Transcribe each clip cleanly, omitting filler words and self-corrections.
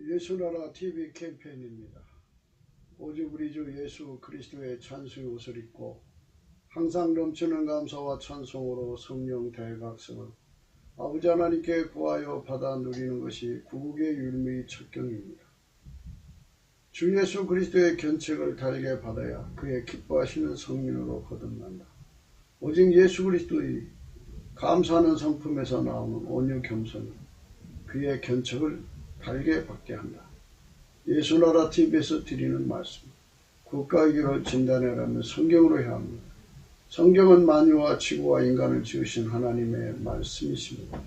예수나라 TV 캠페인입니다. 오직 우리 주 예수 그리스도의 찬송의 옷을 입고 항상 넘치는 감사와 찬송으로 성령 대각성을 아버지 하나님께 구하여 받아 누리는 것이 구국의 율무의 첩경입니다. 주 예수 그리스도의 견책을 달게 받아야 그의 기뻐하시는 성령으로 거듭난다. 오직 예수 그리스도의 감사하는 성품에서 나오는 온유 겸손이 그의 견책을 달게 받게 한다. 예수나라 TV에서 드리는 말씀, 국가의 길을 진단해가며 성경으로 해야 합니다. 성경은 만유와 지구와 인간을 지으신 하나님의 말씀이십니다.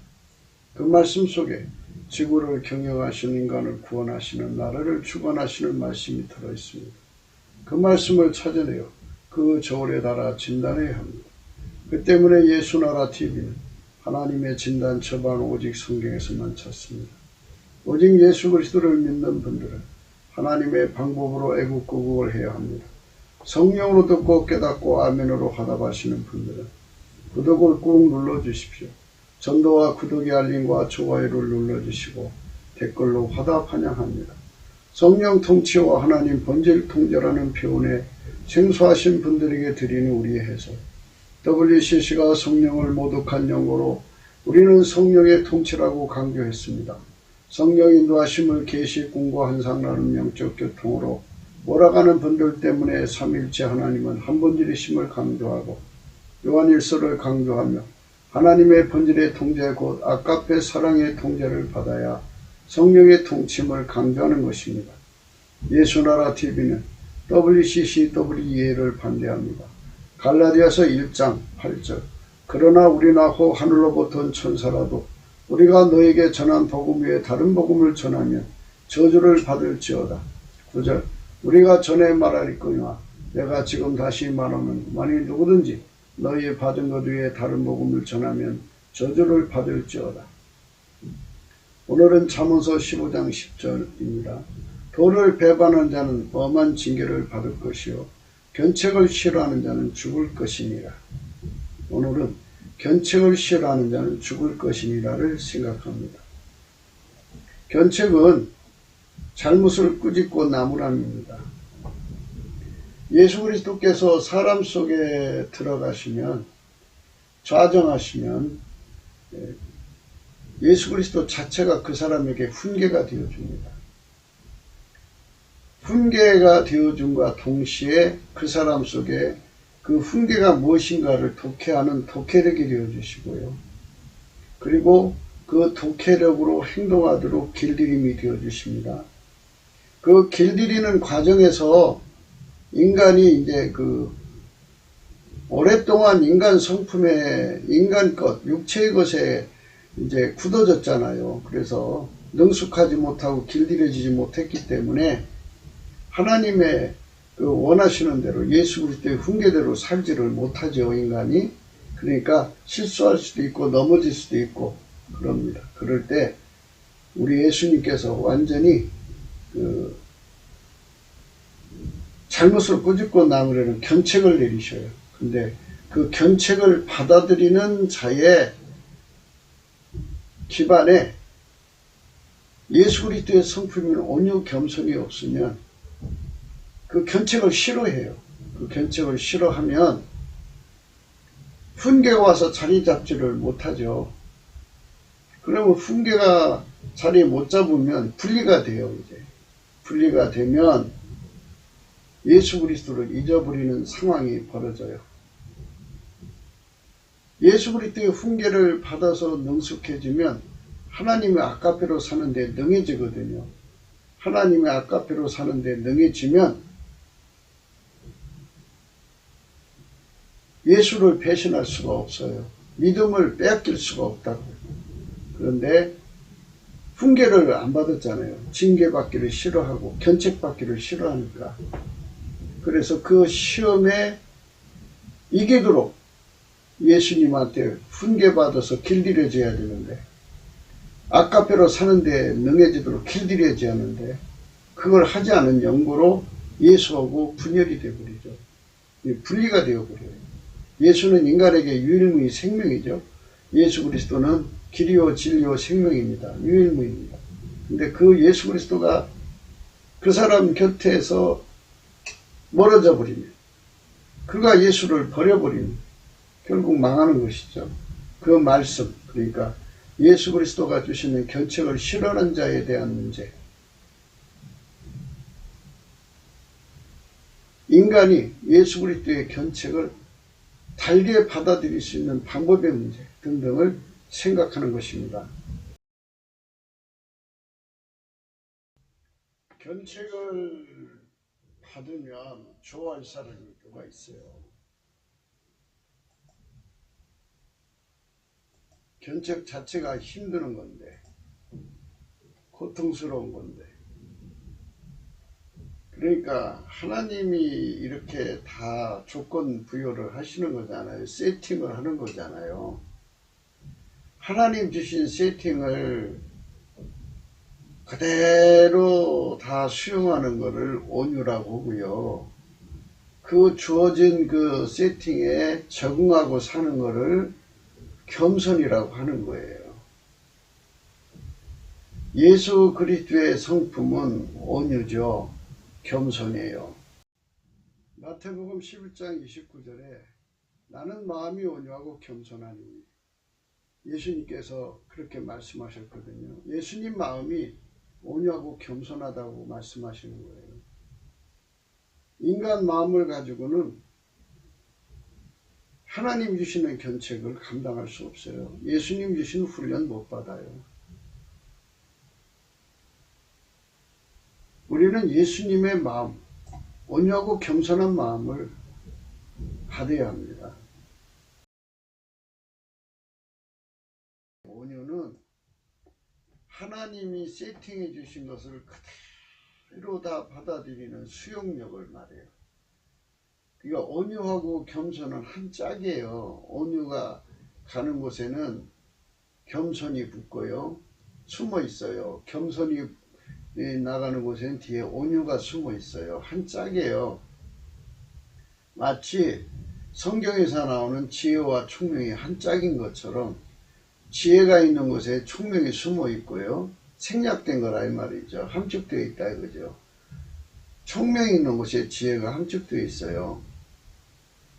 그 말씀 속에 지구를 경영하시는 인간을 구원하시는 나라를 주관하시는 말씀이 들어있습니다. 그 말씀을 찾아내어 그 저울에 달아 진단해야 합니다. 그 때문에 예수나라 TV는 하나님의 진단 처방을 오직 성경에서만 찾습니다. 오직 예수 그리스도를 믿는 분들은 하나님의 방법으로 애국구국을 해야 합니다. 성령으로 듣고 깨닫고 아멘으로 화답하시는 분들은 구독을 꾹 눌러주십시오. 전도와 구독의 알림과 좋아요를 눌러주시고 댓글로 화답 환영합니다. 성령 통치와 하나님 본질 통제라는 표현에 생소하신 분들에게 드리는 우리의 해석, WCC가 성령을 모독한 용어로 우리는 성령의 통치라고 강조했습니다. 성령 인도하심을 계시 공과 환상라는 영적 교통으로 몰아가는 분들 때문에 삼일체 하나님은 한 본질이심을 강조하고 요한일서를 강조하며 하나님의 본질의 통제 곧 아가페 사랑의 통제를 받아야 성령의 통침을 강조하는 것입니다. 예수나라 TV는 WCCWEA를 반대합니다. 갈라디아서 1장 8절 그러나 우리나 혹 하늘로부터 온 천사라도 우리가 너에게 전한 복음 외에 다른 복음을 전하면 저주를 받을지어다. 9절 우리가 전에 말하리거니와 내가 지금 다시 말하면 만일 누구든지 너희 받은 것 외에 다른 복음을 전하면 저주를 받을지어다. 오늘은 잠언서 15장 10절입니다. 도를 배반하는 자는 엄한 징계를 받을 것이요 견책을 싫어하는 자는 죽을 것이니라. 오늘은 견책을 싫어하는 자는 죽을 것이니라를 생각합니다. 견책은 잘못을 꾸짖고 나무람입니다. 예수 그리스도께서 사람 속에 들어가시면 좌정하시면 예수 그리스도 자체가 그 사람에게 훈계가 되어줍니다. 훈계가 되어줌과 동시에 그 사람 속에 그 훈계가 무엇인가를 독해하는 독해력이 되어주시고요. 그리고 그 독해력으로 행동하도록 길들임이 되어주십니다. 그 길들이는 과정에서 인간이 이제 오랫동안 인간 성품에, 인간 것, 육체의 것에 이제 굳어졌잖아요. 그래서 능숙하지 못하고 길들여지지 못했기 때문에 하나님의 원하시는 대로 예수 그리스도의 훈계대로 살지를 못하죠, 인간이. 그러니까 실수할 수도 있고 넘어질 수도 있고 그럽니다. 그럴 때 우리 예수님께서 완전히 잘못을 꾸짖고 남으려는 견책을 내리셔요. 근데 그 견책을 받아들이는 자의 기반에 예수 그리스도의 성품인 온유 겸손이 없으면 그 견책을 싫어해요. 그 견책을 싫어하면 훈계가 와서 자리 잡지를 못하죠. 그러면 훈계가 자리 못 잡으면 분리가 돼요. 이제 분리가 되면 예수 그리스도를 잊어버리는 상황이 벌어져요. 예수 그리스도의 훈계를 받아서 능숙해지면 하나님의 아가페로 사는데 능해지거든요. 하나님의 아가페로 사는데 능해지면 예수를 배신할 수가 없어요. 믿음을 빼앗길 수가 없다고. 그런데 훈계를 안 받았잖아요. 징계받기를 싫어하고 견책받기를 싫어하니까. 그래서 그 시험에 이기도록 예수님한테 훈계받아서 길들여져야 되는데 아가페로 사는데 능해지도록 길들여져야 하는데 그걸 하지 않은 연고로 예수하고 분열이 되어버리죠. 분리가 되어버려요. 예수는 인간에게 유일무이 생명이죠. 예수 그리스도는 길이요 진리요 생명입니다. 유일무이입니다. 근데 그 예수 그리스도가 그 사람 곁에서 멀어져 버리면, 그가 예수를 버려버리면 결국 망하는 것이죠. 그 말씀, 그러니까 예수 그리스도가 주시는 견책을 싫어하는 자에 대한 문제. 인간이 예수 그리스도의 견책을 달게 받아들일 수 있는 방법의 문제 등등을 생각하는 것입니다. 견책을 받으면 좋아할 사람이 누가 있어요? 견책 자체가 힘드는 건데, 고통스러운 건데, 그러니까 하나님이 이렇게 다 조건 부여를 하시는 거잖아요. 세팅을 하는 거잖아요. 하나님 주신 세팅을 그대로 다 수용하는 것을 온유라고 하고요. 그 주어진 그 세팅에 적응하고 사는 것을 겸손이라고 하는 거예요. 예수 그리스도의 성품은 온유죠. 겸손이에요. 마태복음 11장 29절에 나는 마음이 온유하고 겸손하니, 예수님께서 그렇게 말씀하셨거든요. 예수님 마음이 온유하고 겸손하다고 말씀하시는 거예요. 인간 마음을 가지고는 하나님 주시는 견책을 감당할 수 없어요. 예수님 주신 훈련 못 받아요. 우리는 예수님의 마음, 온유하고 겸손한 마음을 받아야 합니다. 온유는 하나님이 세팅해 주신 것을 그대로 다 받아들이는 수용력을 말해요. 그러니까 온유하고 겸손은 한 짝이에요. 온유가 가는 곳에는 겸손이 붙고요. 숨어 있어요. 겸손이 나가는 곳에는 뒤에 온유가 숨어 있어요. 한 짝이에요. 마치 성경에서 나오는 지혜와 총명이 한 짝인 것처럼 지혜가 있는 곳에 총명이 숨어 있고요. 생략된 거라 이 말이죠. 함축되어 있다 이거죠. 총명이 있는 곳에 지혜가 함축되어 있어요.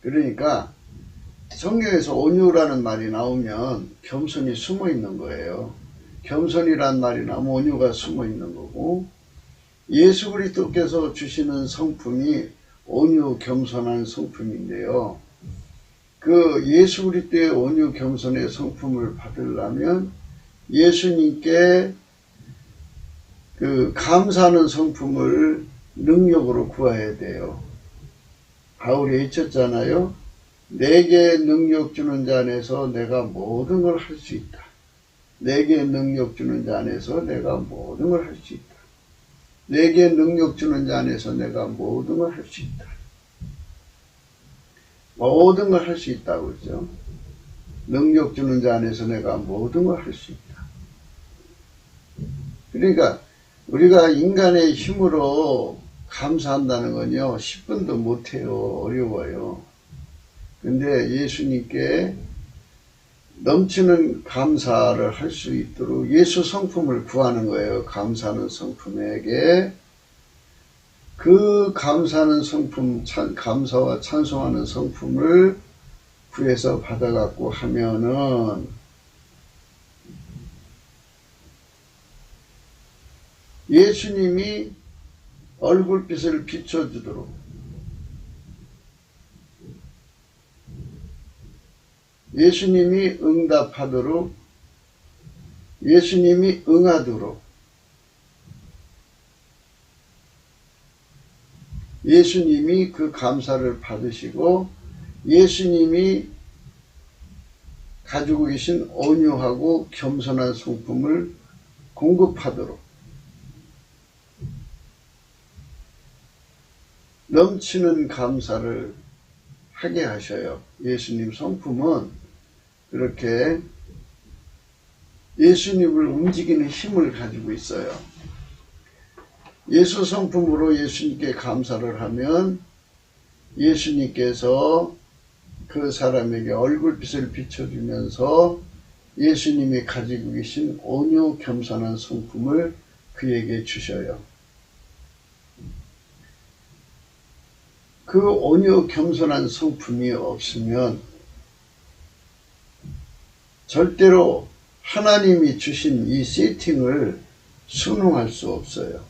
그러니까 성경에서 온유라는 말이 나오면 겸손이 숨어 있는 거예요. 겸손이란 말이 나오면 온유가 숨어 있는 거고, 예수 그리스도께서 주시는 성품이 온유 겸손한 성품인데요. 그 예수 그리스도의 온유 겸손의 성품을 받으려면 예수님께 그 감사하는 성품을 능력으로 구해야 돼요. 바울이 외쳤잖아요. 내게 능력 주는 자 안에서 내가 모든 걸 할 수 있다. 내게 능력 주는 자 안에서 내가 모든 걸 할 수 있다. 내게 능력 주는 자 안에서 내가 모든 걸 할 수 있다. 모든 걸 할 수 있다고 그러죠. 능력 주는 자 안에서 내가 모든 걸 할 수 있다. 그러니까 우리가 인간의 힘으로 감사한다는 건요, 10분도 못해요. 어려워요. 근데 예수님께 넘치는 감사를 할 수 있도록 예수 성품을 구하는 거예요. 감사하는 성품에게. 그 감사하는 성품, 감사와 찬송하는 성품을 구해서 받아갖고 하면은 예수님이 얼굴빛을 비춰주도록, 예수님이 응답하도록, 예수님이 응하도록, 예수님이 그 감사를 받으시고 예수님이 가지고 계신 온유하고 겸손한 성품을 공급하도록 넘치는 감사를 하게 하셔요. 예수님 성품은 그렇게 예수님을 움직이는 힘을 가지고 있어요. 예수 성품으로 예수님께 감사를 하면 예수님께서 그 사람에게 얼굴빛을 비춰주면서 예수님이 가지고 계신 온유 겸손한 성품을 그에게 주셔요. 그 온유 겸손한 성품이 없으면 절대로 하나님이 주신 이 세팅을 순응할 수 없어요.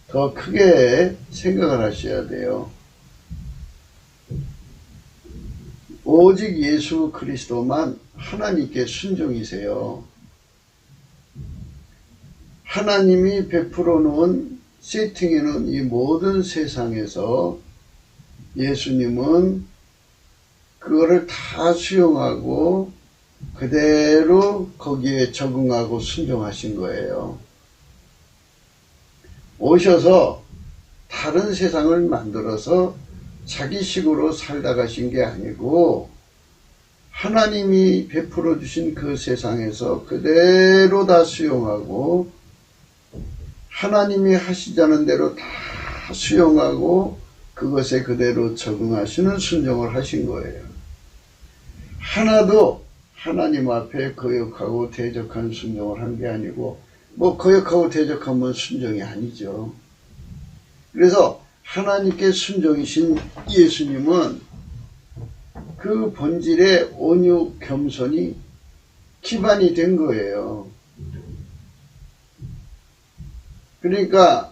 더 크게 생각을 하셔야 돼요. 오직 예수 그리스도만 하나님께 순종이세요. 하나님이 베풀어 놓은 세팅해 놓은 이 모든 세상에서 예수님은 그거를 다 수용하고 그대로 거기에 적응하고 순종하신 거예요. 오셔서 다른 세상을 만들어서 자기식으로 살다 가신 게 아니고 하나님이 베풀어 주신 그 세상에서 그대로 다 수용하고 하나님이 하시자는 대로 다 수용하고 그것에 그대로 적응하시는 순종을 하신 거예요. 하나도 하나님 앞에 거역하고 대적한 순종을 한 게 아니고, 뭐 거역하고 대적하면 순종이 아니죠. 그래서 하나님께 순종이신 예수님은 그 본질의 온유 겸손이 기반이 된 거예요. 그러니까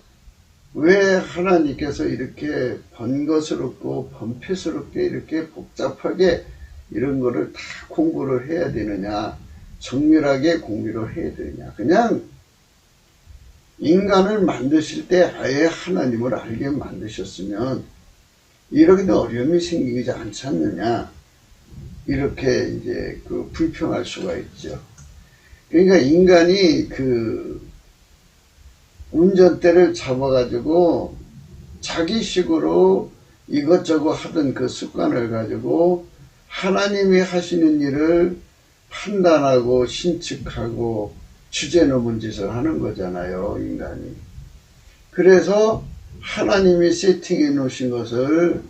왜 하나님께서 이렇게 번거스럽고 번패스럽게 이렇게 복잡하게 이런 거를 다 공부를 해야 되느냐, 정밀하게 공부를 해야 되느냐. 그냥 인간을 만드실 때 아예 하나님을 알게 만드셨으면 이렇게 어려움이 생기지 않지 않느냐, 이렇게 이제 그 불평할 수가 있죠. 그러니까 인간이 그 운전대를 잡아가지고 자기식으로 이것저것 하던 그 습관을 가지고 하나님이 하시는 일을 판단하고 신측하고 주제넘은 짓을 하는 거잖아요, 인간이. 그래서 하나님이 세팅해 놓으신 것을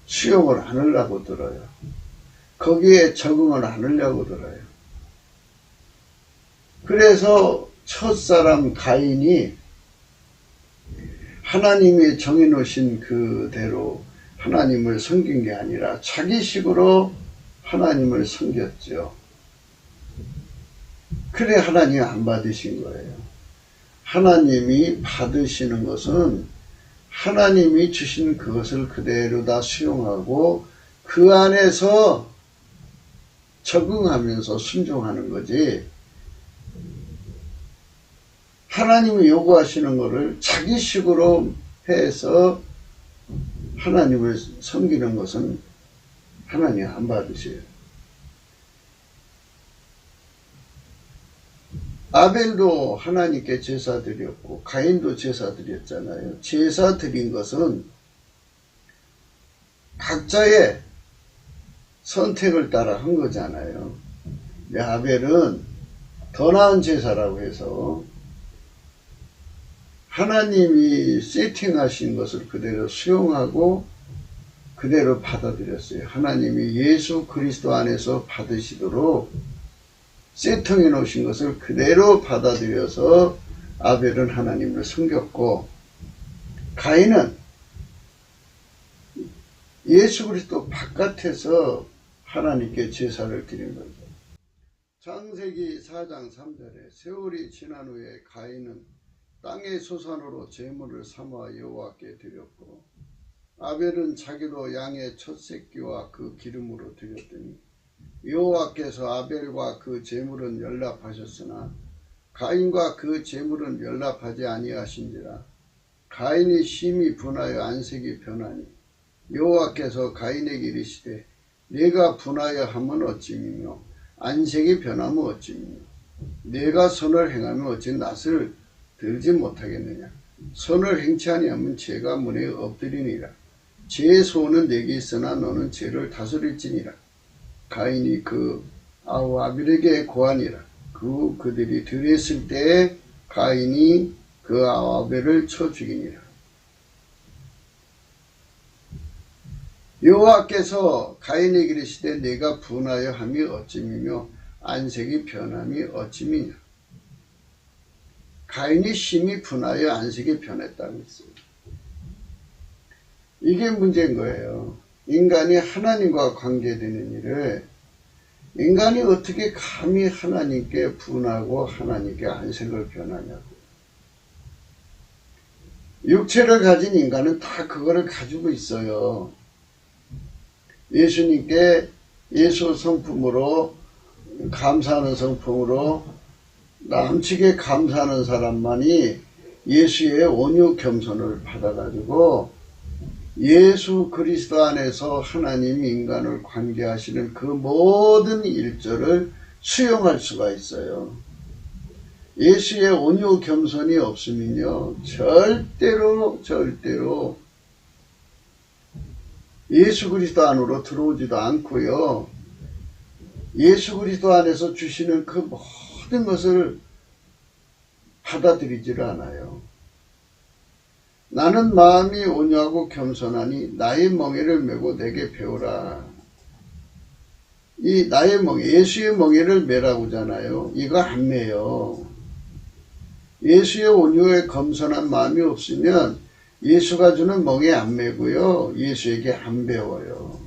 수용을 안 하려고 들어요. 거기에 적응을 안 하려고 들어요. 그래서 첫사람 가인이 하나님이 정해놓으신 그대로 하나님을 섬긴 게 아니라 자기식으로 하나님을 섬겼죠. 그래 하나님이 안 받으신 거예요. 하나님이 받으시는 것은 하나님이 주신 그것을 그대로 다 수용하고 그 안에서 적응하면서 순종하는 거지, 하나님이 요구하시는 것을 자기식으로 해서 하나님을 섬기는 것은 하나님 안 받으세요. 아벨도 하나님께 제사 드렸고 가인도 제사 드렸잖아요. 제사 드린 것은 각자의 선택을 따라 한 거잖아요. 아벨은 더 나은 제사라고 해서 하나님이 세팅하신 것을 그대로 수용하고 그대로 받아들였어요. 하나님이 예수 그리스도 안에서 받으시도록 세팅해 놓으신 것을 그대로 받아들여서 아벨은 하나님을 섬겼고, 가인은 예수 그리스도 바깥에서 하나님께 제사를 드린 거죠. 창세기 4장 3절에 세월이 지난 후에 가인은 땅의 소산으로 제물을 삼아 여호와께 드렸고, 아벨은 자기도 양의 첫 새끼와 그 기름으로 드렸더니 여호와께서 아벨과 그 제물은 연락하셨으나 가인과 그 제물은 연락하지 아니하신지라. 가인이 심히 분하여 안색이 변하니 여호와께서 가인에게 이르시되 내가 분하여 하면 어찌미며 안색이 변하면 어찌미며 내가 선을 행하면 어찌 낯을 들지 못하겠느냐. 선을 행치 아니하면 죄가 문에 엎드리니라. 죄의 소원은 내게 있으나 너는 죄를 다스릴지니라. 가인이 그 아벨에게 고하니라. 그들이 들었을 때에 가인이 그 아벨을 쳐 죽이니라. 여호와께서 가인에게 이르시되 내가 분하여 함이 어찌미며 안색이 변함이 어찌미냐. 가인이 심히 분하여 안식에 변했다고 했어요. 이게 문제인 거예요. 인간이 하나님과 관계되는 일을 인간이 어떻게 감히 하나님께 분하고 하나님께 안식을 변하냐고. 육체를 가진 인간은 다 그거를 가지고 있어요. 예수님께 예수 성품으로 감사하는 성품으로 남측에 감사하는 사람만이 예수의 온유 겸손을 받아가지고 예수 그리스도 안에서 하나님 인간을 관계하시는 그 모든 일절을 수용할 수가 있어요. 예수의 온유 겸손이 없으면요 절대로 예수 그리스도 안으로 들어오지도 않고요. 예수 그리스도 안에서 주시는 그 모든 것을 받아들이지를 않아요. 나는 마음이 온유하고 겸손하니 나의 멍에를 메고 내게 배우라. 이 나의 멍에, 예수의 멍에를 메라고 하잖아요. 이거 안 메요. 예수의 온유에 겸손한 마음이 없으면 예수가 주는 멍에 안 메고요. 예수에게 안 배워요.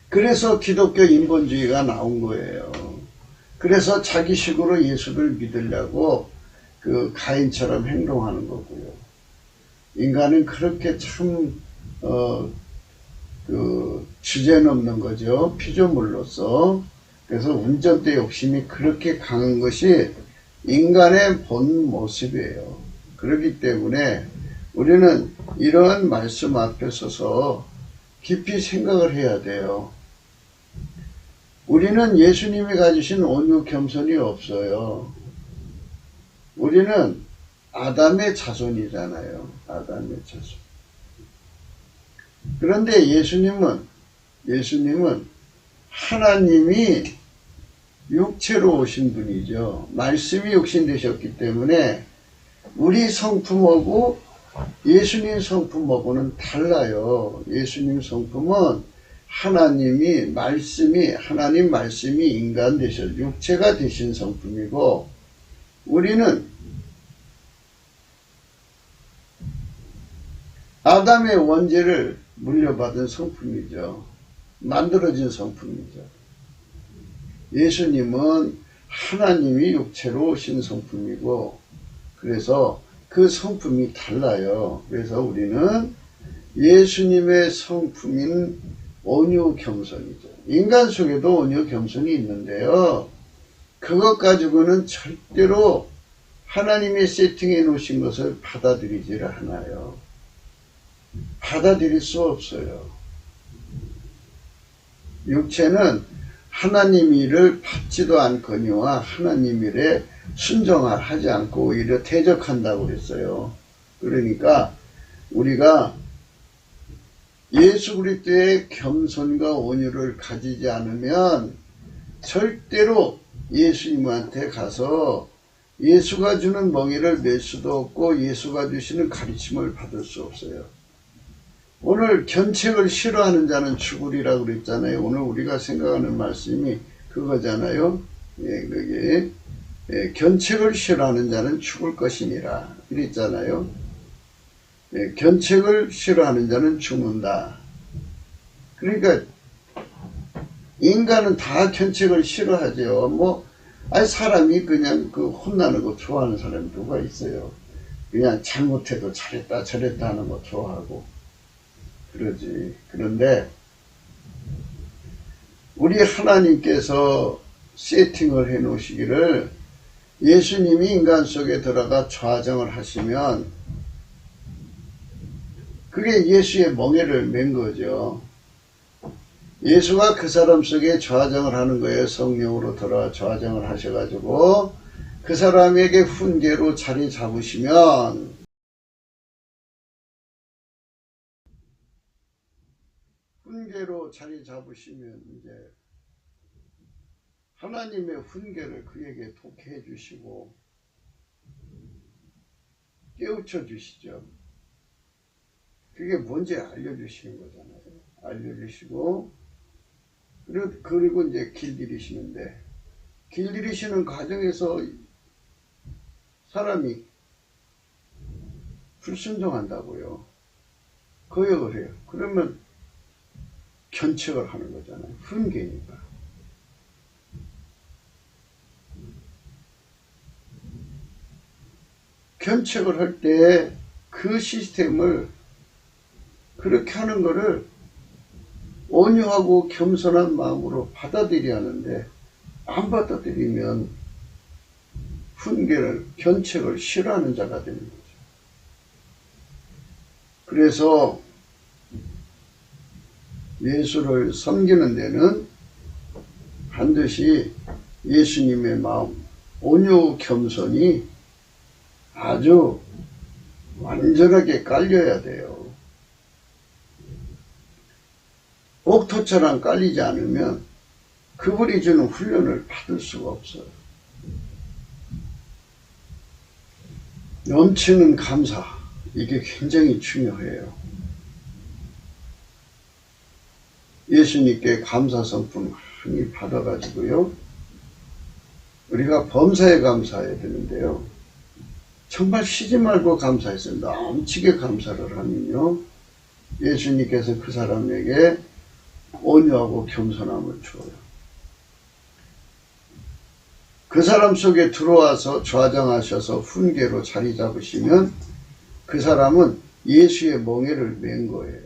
그래서 기독교 인본주의가 나온 거예요. 그래서 자기식으로 예수를 믿으려고 그 가인처럼 행동하는 거고요. 인간은 그렇게 참 주제넘는 거죠. 피조물로서. 그래서 운전대 욕심이 그렇게 강한 것이 인간의 본 모습이에요. 그렇기 때문에 우리는 이러한 말씀 앞에 서서 깊이 생각을 해야 돼요. 우리는 예수님이 가지신 온유 겸손이 없어요. 우리는 아담의 자손이잖아요. 아담의 자손. 그런데 예수님은 하나님이 육체로 오신 분이죠. 말씀이 육신 되셨기 때문에 우리 성품하고 예수님 성품하고는 달라요. 예수님 성품은 하나님 말씀이 인간 되셔 육체가 되신 성품이고, 우리는 아담의 원죄를 물려받은 성품이죠. 만들어진 성품이죠. 예수님은 하나님이 육체로 오신 성품이고, 그래서 그 성품이 달라요. 그래서 우리는 예수님의 성품인 온유 겸손이죠. 인간 속에도 온유 겸손이 있는데요. 그것 가지고는 절대로 하나님의 세팅해 놓으신 것을 받아들이지를 않아요. 받아들일 수 없어요. 육체는 하나님 일을 받지도 않거니와 하나님 일에 순종하지 않고 오히려 대적한다고 그랬어요. 그러니까 우리가 예수 그리스도의 겸손과 온유를 가지지 않으면 절대로 예수님한테 가서 예수가 주는 멍에를 맬 수도 없고 예수가 주시는 가르침을 받을 수 없어요. 오늘 견책을 싫어하는 자는 죽으리라고 그랬잖아요. 오늘 우리가 생각하는 말씀이 그거잖아요. 그게 견책을 싫어하는 자는 죽을 것이니라 그랬잖아요. 견책을 싫어하는 자는 죽는다. 그러니까 인간은 다 견책을 싫어하죠. 사람이 그냥 혼나는 거 좋아하는 사람이 누가 있어요. 그냥 잘못해도 잘했다 저랬다 하는 거 좋아하고 그러지. 그런데 우리 하나님께서 세팅을 해 놓으시기를 예수님이 인간 속에 들어가 좌정을 하시면 그게 예수의 멍에를 맨 거죠. 예수가 그 사람 속에 좌정을 하는 거예요. 성령으로 들어와 좌정을 하셔가지고 그 사람에게 훈계로 자리 잡으시면 이제 하나님의 훈계를 그에게 독해 주시고 깨우쳐 주시죠. 그게 뭔지 알려주시는 거잖아요. 알려주시고 그리고 이제 길들이시는데 길들이시는 과정에서 사람이 불순종한다고요. 거역을 해요. 그러면 견책을 하는 거잖아요. 훈계니까. 견책을 할 때 그 시스템을 그렇게 하는 거를 온유하고 겸손한 마음으로 받아들여야 하는데, 안 받아들이면 훈계를, 견책을 싫어하는 자가 되는 거죠. 그래서 예수를 섬기는 데는 반드시 예수님의 마음, 온유 겸손이 아주 완전하게 깔려야 돼요. 옥토처럼 깔리지 않으면 그분이 주는 훈련을 받을 수가 없어요. 넘치는 감사, 이게 굉장히 중요해요. 예수님께 감사 성품 많이 받아가지고요, 우리가 범사에 감사해야 되는데요, 정말 쉬지 말고 감사해서 넘치게 감사를 하면요, 예수님께서 그 사람에게 온유하고 겸손함을 주어요. 그 사람 속에 들어와서 좌정하셔서 훈계로 자리 잡으시면 그 사람은 예수의 멍에를 맨 거예요.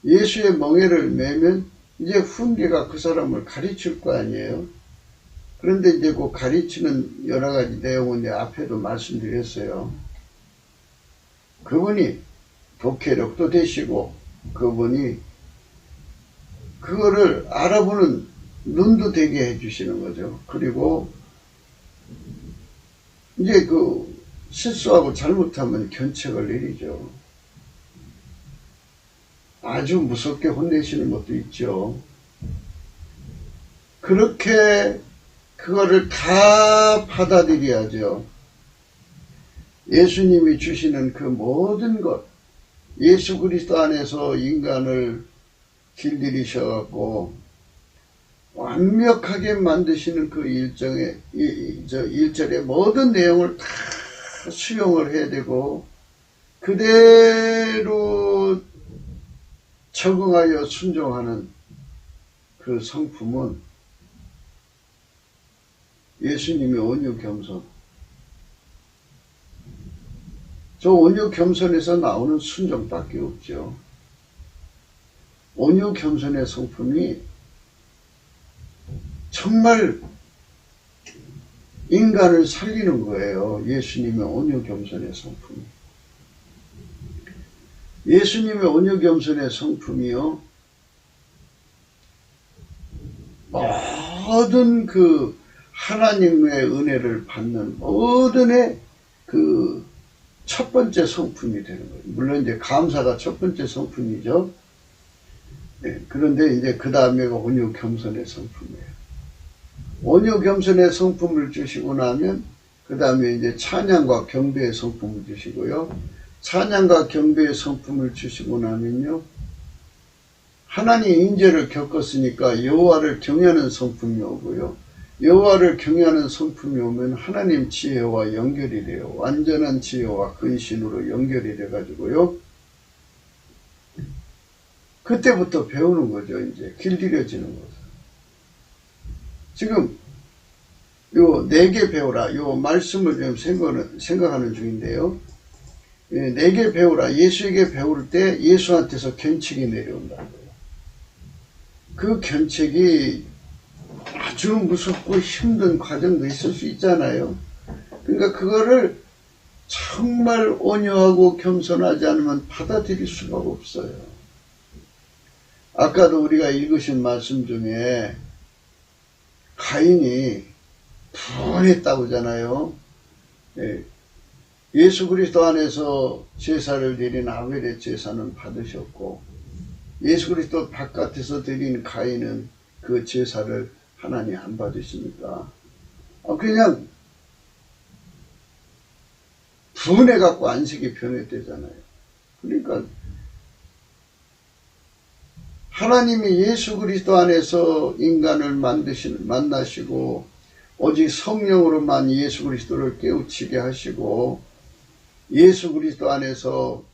예수의 멍에를 매면 이제 훈계가 그 사람을 가르칠 거 아니에요. 그런데 이제 그 가르치는 여러 가지 내용은 앞에도 말씀드렸어요. 그분이 독해력도 되시고, 그분이 그거를 알아보는 눈도 되게 해주시는 거죠. 그리고 이제 그 실수하고 잘못하면 견책을 내리죠. 아주 무섭게 혼내시는 것도 있죠. 그렇게 그거를 다 받아들여야죠. 예수님이 주시는 그 모든 것, 예수 그리스도 안에서 인간을 길들이셔갖고 완벽하게 만드시는 그 일절의 모든 내용을 다 수용을 해야 되고, 그대로 적응하여 순종하는 그 성품은 예수님의 온유 겸손. 저 온유 겸손에서 나오는 순종밖에 없죠. 온유 겸손의 성품이 정말 인간을 살리는 거예요. 예수님의 온유 겸손의 성품이. 예수님의 온유 겸손의 성품이요, 모든 그 하나님의 은혜를 받는 모든의 그 첫 번째 성품이 되는 거예요. 물론 이제 감사가 첫 번째 성품이죠. 네, 그런데 이제 그 다음에가 온유 겸손의 성품이에요. 온유 겸손의 성품을 주시고 나면 그 다음에 이제 찬양과 경배의 성품을 주시고요. 찬양과 경배의 성품을 주시고 나면요, 하나님 인재를 겪었으니까 여호와를 경외하는 성품이 오고요. 여호와를 경외하는 성품이 오면 하나님 지혜와 연결이 돼요. 완전한 지혜와 근신으로 연결이 돼가지고요, 그때부터 배우는 거죠. 이제 길들여지는 거죠. 지금 요 4개 배우라, 요 말씀을 좀 생각하는 중인데요, 4개 배우라, 예수에게 배울 때 예수한테서 견책이 내려온다는 거예요. 그 견책이 아주 무섭고 힘든 과정도 있을 수 있잖아요. 그러니까 그거를 정말 온유하고 겸손하지 않으면 받아들일 수가 없어요. 아까도 우리가 읽으신 말씀 중에 가인이 분했다고 하잖아요. 예수 그리스도 안에서 제사를 드린 아벨의 제사는 받으셨고, 예수 그리스도 바깥에서 드린 가인은 그 제사를 하나님 안 받으시니까 그냥 분해갖고 안식이 변했대잖아요. 그러니까 하나님이 예수 그리스도 안에서 인간을 만나시고 오직 성령으로만 예수 그리스도를 깨우치게 하시고 예수 그리스도 안에서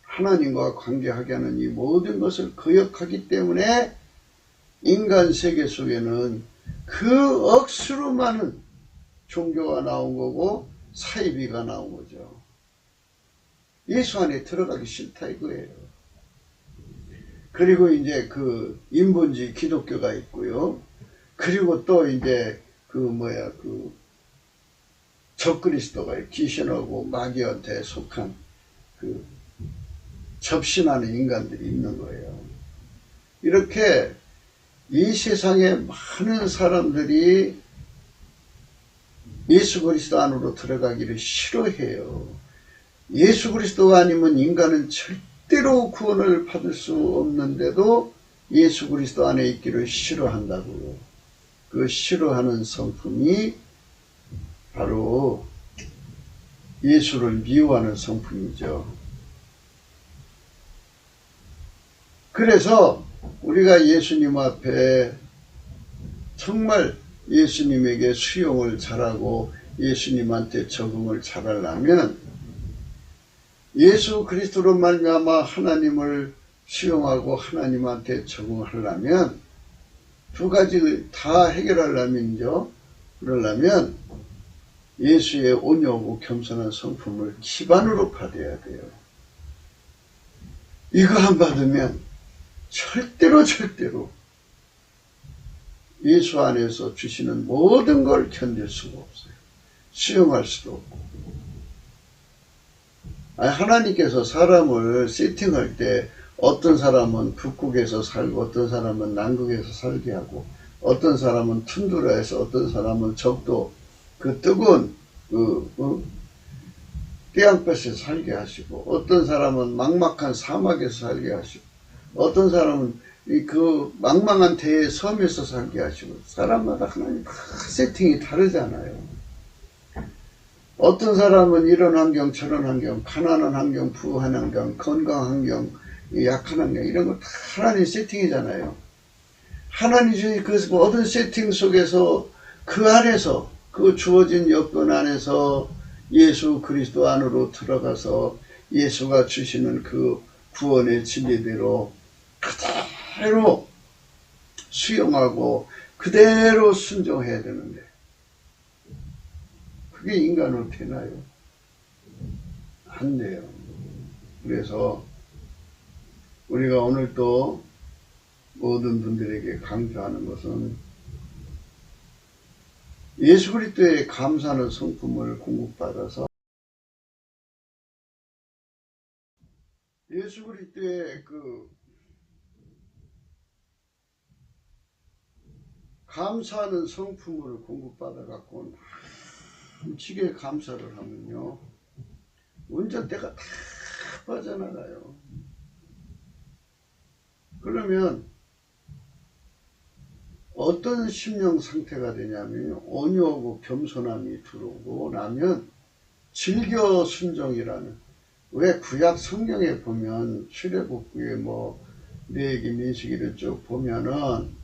하나님과 관계하게 하는 이 모든 것을 거역하기 때문에 인간 세계 속에는 그 억수로 많은 종교가 나온 거고 사이비가 나온 거죠. 예수 안에 들어가기 싫다 이거예요. 그리고 이제 그 인본주의 기독교가 있고요. 그리고 또 이제 적그리스도가 귀신하고 마귀한테 속한 그 접신하는 인간들이 있는 거예요. 이렇게 이 세상에 많은 사람들이 예수 그리스도 안으로 들어가기를 싫어해요. 예수 그리스도가 아니면 인간은 절대로 구원을 받을 수 없는데도 예수 그리스도 안에 있기를 싫어한다고요. 그 싫어하는 성품이 바로 예수를 미워하는 성품이죠. 그래서 우리가 예수님 앞에 정말 예수님에게 수용을 잘하고 예수님한테 적응을 잘하려면 예수 그리스도로 말미암아 하나님을 수용하고 하나님한테 적응하려면 두 가지 다 해결하려면요. 그러려면 예수의 온유하고 겸손한 성품을 기반으로 받아야 돼요. 이거 안 받으면 절대로 예수 안에서 주시는 모든 걸 견딜 수가 없어요. 수용할 수도 없고. 하나님께서 사람을 세팅할 때 어떤 사람은 북극에서 살고 어떤 사람은 남극에서 살게 하고 어떤 사람은 툰드라에서 어떤 사람은 적도 그 뜨거운 태양볕에서 살게 하시고 어떤 사람은 막막한 사막에서 살게 하시고 어떤 사람은 그 망망한 대의 섬에서 살게 하시고 사람마다 하나님 세팅이 다르잖아요. 어떤 사람은 이런 환경 저런 환경 가난한 환경 부한 환경 건강한 환경 약한 환경 이런 거 다 하나님 세팅이잖아요. 하나님 주신 그 모든 세팅 속에서 그 안에서 그 주어진 여건 안에서 예수 그리스도 안으로 들어가서 예수가 주시는 그 구원의 진리대로 그대로 수용하고 그대로 순종해야 되는데 그게 인간으로 되나요? 안 돼요. 그래서 우리가 오늘 또 모든 분들에게 강조하는 것은 예수 그리스도의 감사하는 성품을 공급받아서 예수 그리스도의 그 감사하는 성품을 공급받아 갖고 넘치게 감사를 하면요 운전대가 다 빠져나가요. 그러면 어떤 심령 상태가 되냐면 온유하고 겸손함이 들어오고 나면 즐겨 순종이라는 왜 구약 성경에 보면 출애굽기에 레위기 민수기를 쭉 보면은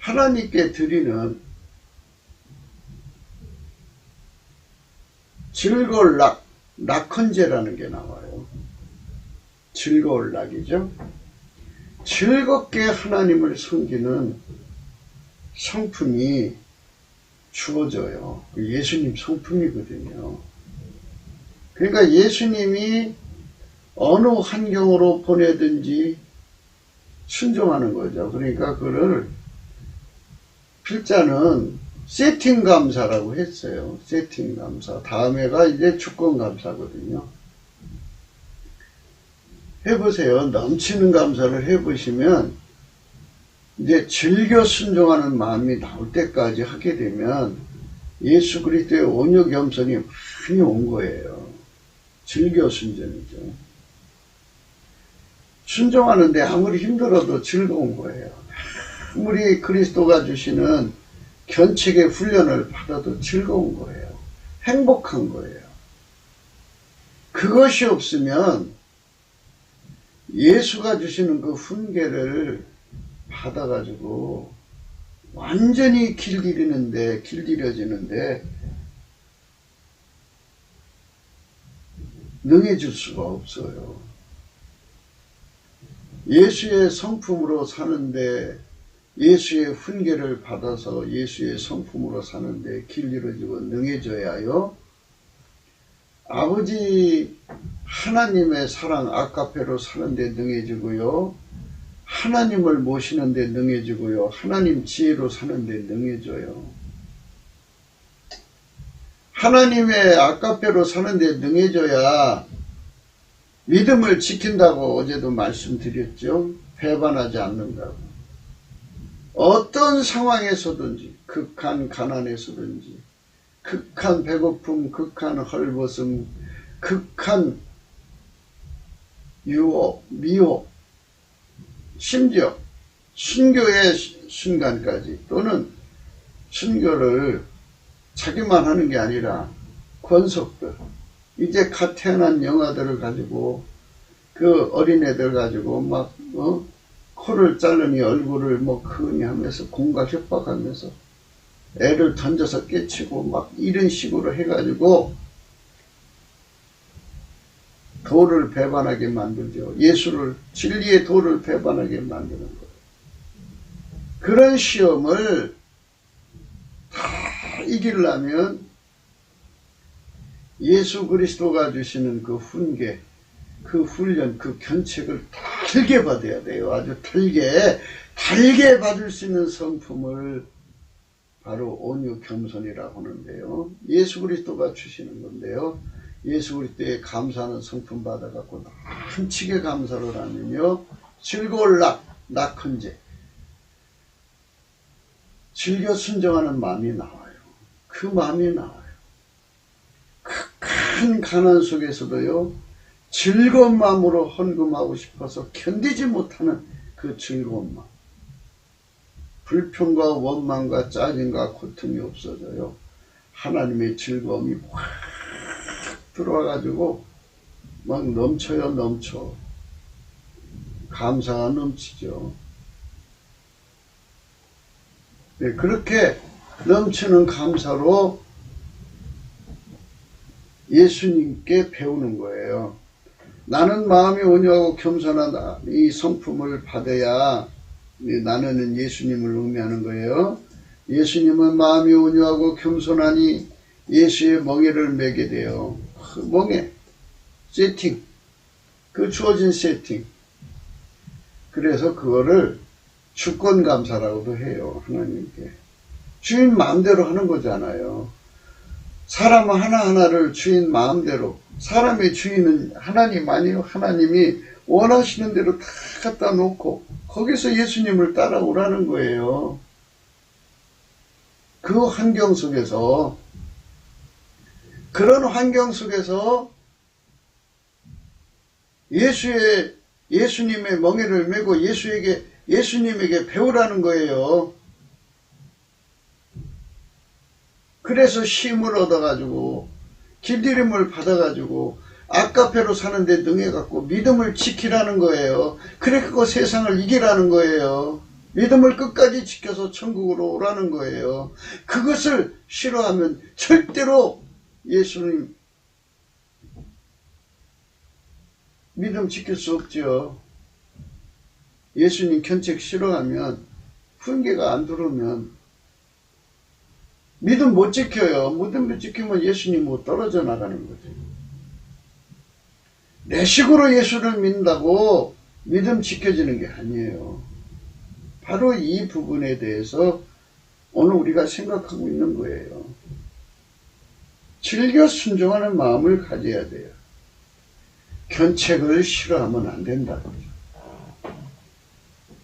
하나님께 드리는 즐거울 낙헌제라는 게 나와요. 즐거울 낙이죠. 즐겁게 하나님을 섬기는 성품이 주어져요. 예수님 성품이거든요. 그러니까 예수님이 어느 환경으로 보내든지 순종하는 거죠. 그러니까 그를 필자는 세팅 감사라고 했어요. 세팅 감사. 다음에가 이제 주권 감사거든요. 해보세요. 넘치는 감사를 해보시면 이제 즐겨 순종하는 마음이 나올 때까지 하게 되면 예수 그리스도의 온유 겸손이 많이 온 거예요. 즐겨 순종이죠. 순종하는데 아무리 힘들어도 즐거운 거예요. 아무리 그리스도가 주시는 견책의 훈련을 받아도 즐거운 거예요. 행복한 거예요. 그것이 없으면 예수가 주시는 그 훈계를 받아가지고 완전히 길들여지는데 능해질 수가 없어요. 예수의 성품으로 사는데, 예수의 훈계를 받아서 예수의 성품으로 사는데 길들여지고 능해져야요. 아버지 하나님의 사랑 아카페로 사는데 능해지고요. 하나님을 모시는데 능해지고요. 하나님 지혜로 사는데 능해져요. 하나님의 아카페로 사는데 능해져야 믿음을 지킨다고 어제도 말씀드렸죠. 배반하지 않는다고. 어떤 상황에서든지, 극한 가난에서든지, 극한 배고픔, 극한 헐벗음, 극한 유혹, 미혹, 심지어 순교의 순간까지, 또는 순교를 자기만 하는 게 아니라 권속들, 이제 갓 태어난 영아들을 가지고, 그 어린애들 가지고 막 코를 자르니 얼굴을 뭐 크니 하면서 공갈 협박하면서 애를 던져서 깨치고 막 이런 식으로 해가지고 도를 배반하게 만들죠. 예수를, 진리의 도를 배반하게 만드는 거예요. 그런 시험을 다 이기려면 예수 그리스도가 주시는 그 훈계, 그 훈련, 그 견책을 달게 받아야 돼요. 아주 달게 받을 수 있는 성품을 바로 온유 겸손이라고 하는데요. 예수 그리스도가 주시는 건데요. 예수 그리스도에 감사하는 성품 받아갖고 한치게 감사를 하면요. 즐거울 낙헌제, 즐겨 순종하는 마음이 나와요. 그 마음이 나와요. 큰 가난 속에서도요. 즐거운 마음으로 헌금하고 싶어서 견디지 못하는 그 즐거운 마음. 불평과 원망과 짜증과 고통이 없어져요. 하나님의 즐거움이 확 들어와가지고 막 넘쳐요. 넘쳐. 감사가 넘치죠. 네, 그렇게 넘치는 감사로 예수님께 배우는 거예요. 나는 마음이 온유하고 겸손하다. 이 성품을 받아야 나는 예수님을 의미하는 거예요. 예수님은 마음이 온유하고 겸손하니 예수의 멍에를 매게 돼요. 그 멍에 세팅, 그 주어진 세팅. 그래서 그거를 주권감사라고도 해요. 하나님께 주인 마음대로 하는 거잖아요. 사람 하나하나를 주인 마음대로, 사람의 주인은 하나님 아니에요. 하나님이 원하시는 대로 다 갖다 놓고 거기서 예수님을 따라오라는 거예요. 그 환경 속에서, 그런 환경 속에서 예수님의 멍에를 메고 예수님에게 배우라는 거예요. 그래서 힘을 얻어가지고 길들임을 받아가지고 아카페로 사는데 능해갖고 믿음을 지키라는 거예요. 그래서 세상을 이기라는 거예요. 믿음을 끝까지 지켜서 천국으로 오라는 거예요. 그것을 싫어하면 절대로 예수님 믿음 지킬 수 없죠. 예수님 견책 싫어하면, 훈계가 안 들어오면 믿음 못 지켜요. 믿음 못 지키면 예수님 못 떨어져 나가는 거죠. 내 식으로 예수를 믿는다고 믿음 지켜지는 게 아니에요. 바로 이 부분에 대해서 오늘 우리가 생각하고 있는 거예요. 즐겨 순종하는 마음을 가져야 돼요. 견책을 싫어하면 안 된다.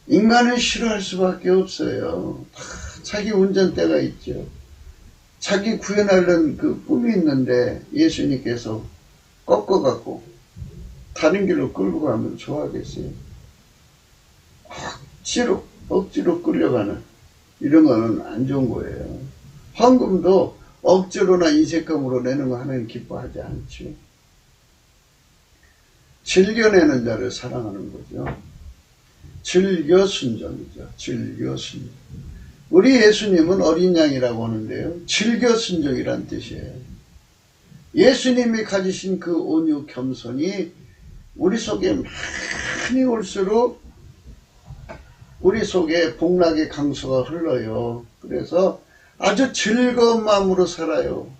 인간은 싫어할 수밖에 없어요. 자기 운전대가 있죠. 자기 구현하려는 그 꿈이 있는데 예수님께서 꺾어갖고 다른 길로 끌고 가면 좋아하겠어요? 억지로 끌려가는 이런 거는 안 좋은 거예요. 헌금도 억지로나 인색감으로 내는 거 하나님 기뻐하지 않죠. 즐겨내는 자를 사랑하는 거죠. 즐겨 순종이죠. 즐겨 순종. 우리 예수님은 어린 양이라고 하는데요. 즐겨 순종이란 뜻이에요. 예수님이 가지신 그 온유 겸손이 우리 속에 많이 올수록 우리 속에 복락의 강수가 흘러요. 그래서 아주 즐거운 마음으로 살아요.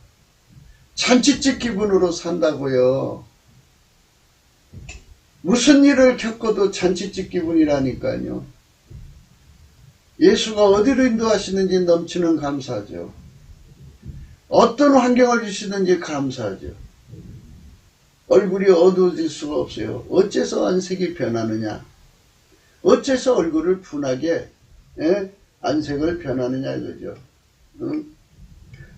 잔치집 기분으로 산다고요. 무슨 일을 겪어도 잔치집 기분이라니까요. 예수가 어디로 인도하시는지 넘치는 감사죠. 어떤 환경을 주시든지 감사하죠. 얼굴이 어두워질 수가 없어요. 어째서 안색이 변하느냐? 어째서 얼굴을 분하게 안색을 변하느냐 이거죠. 응?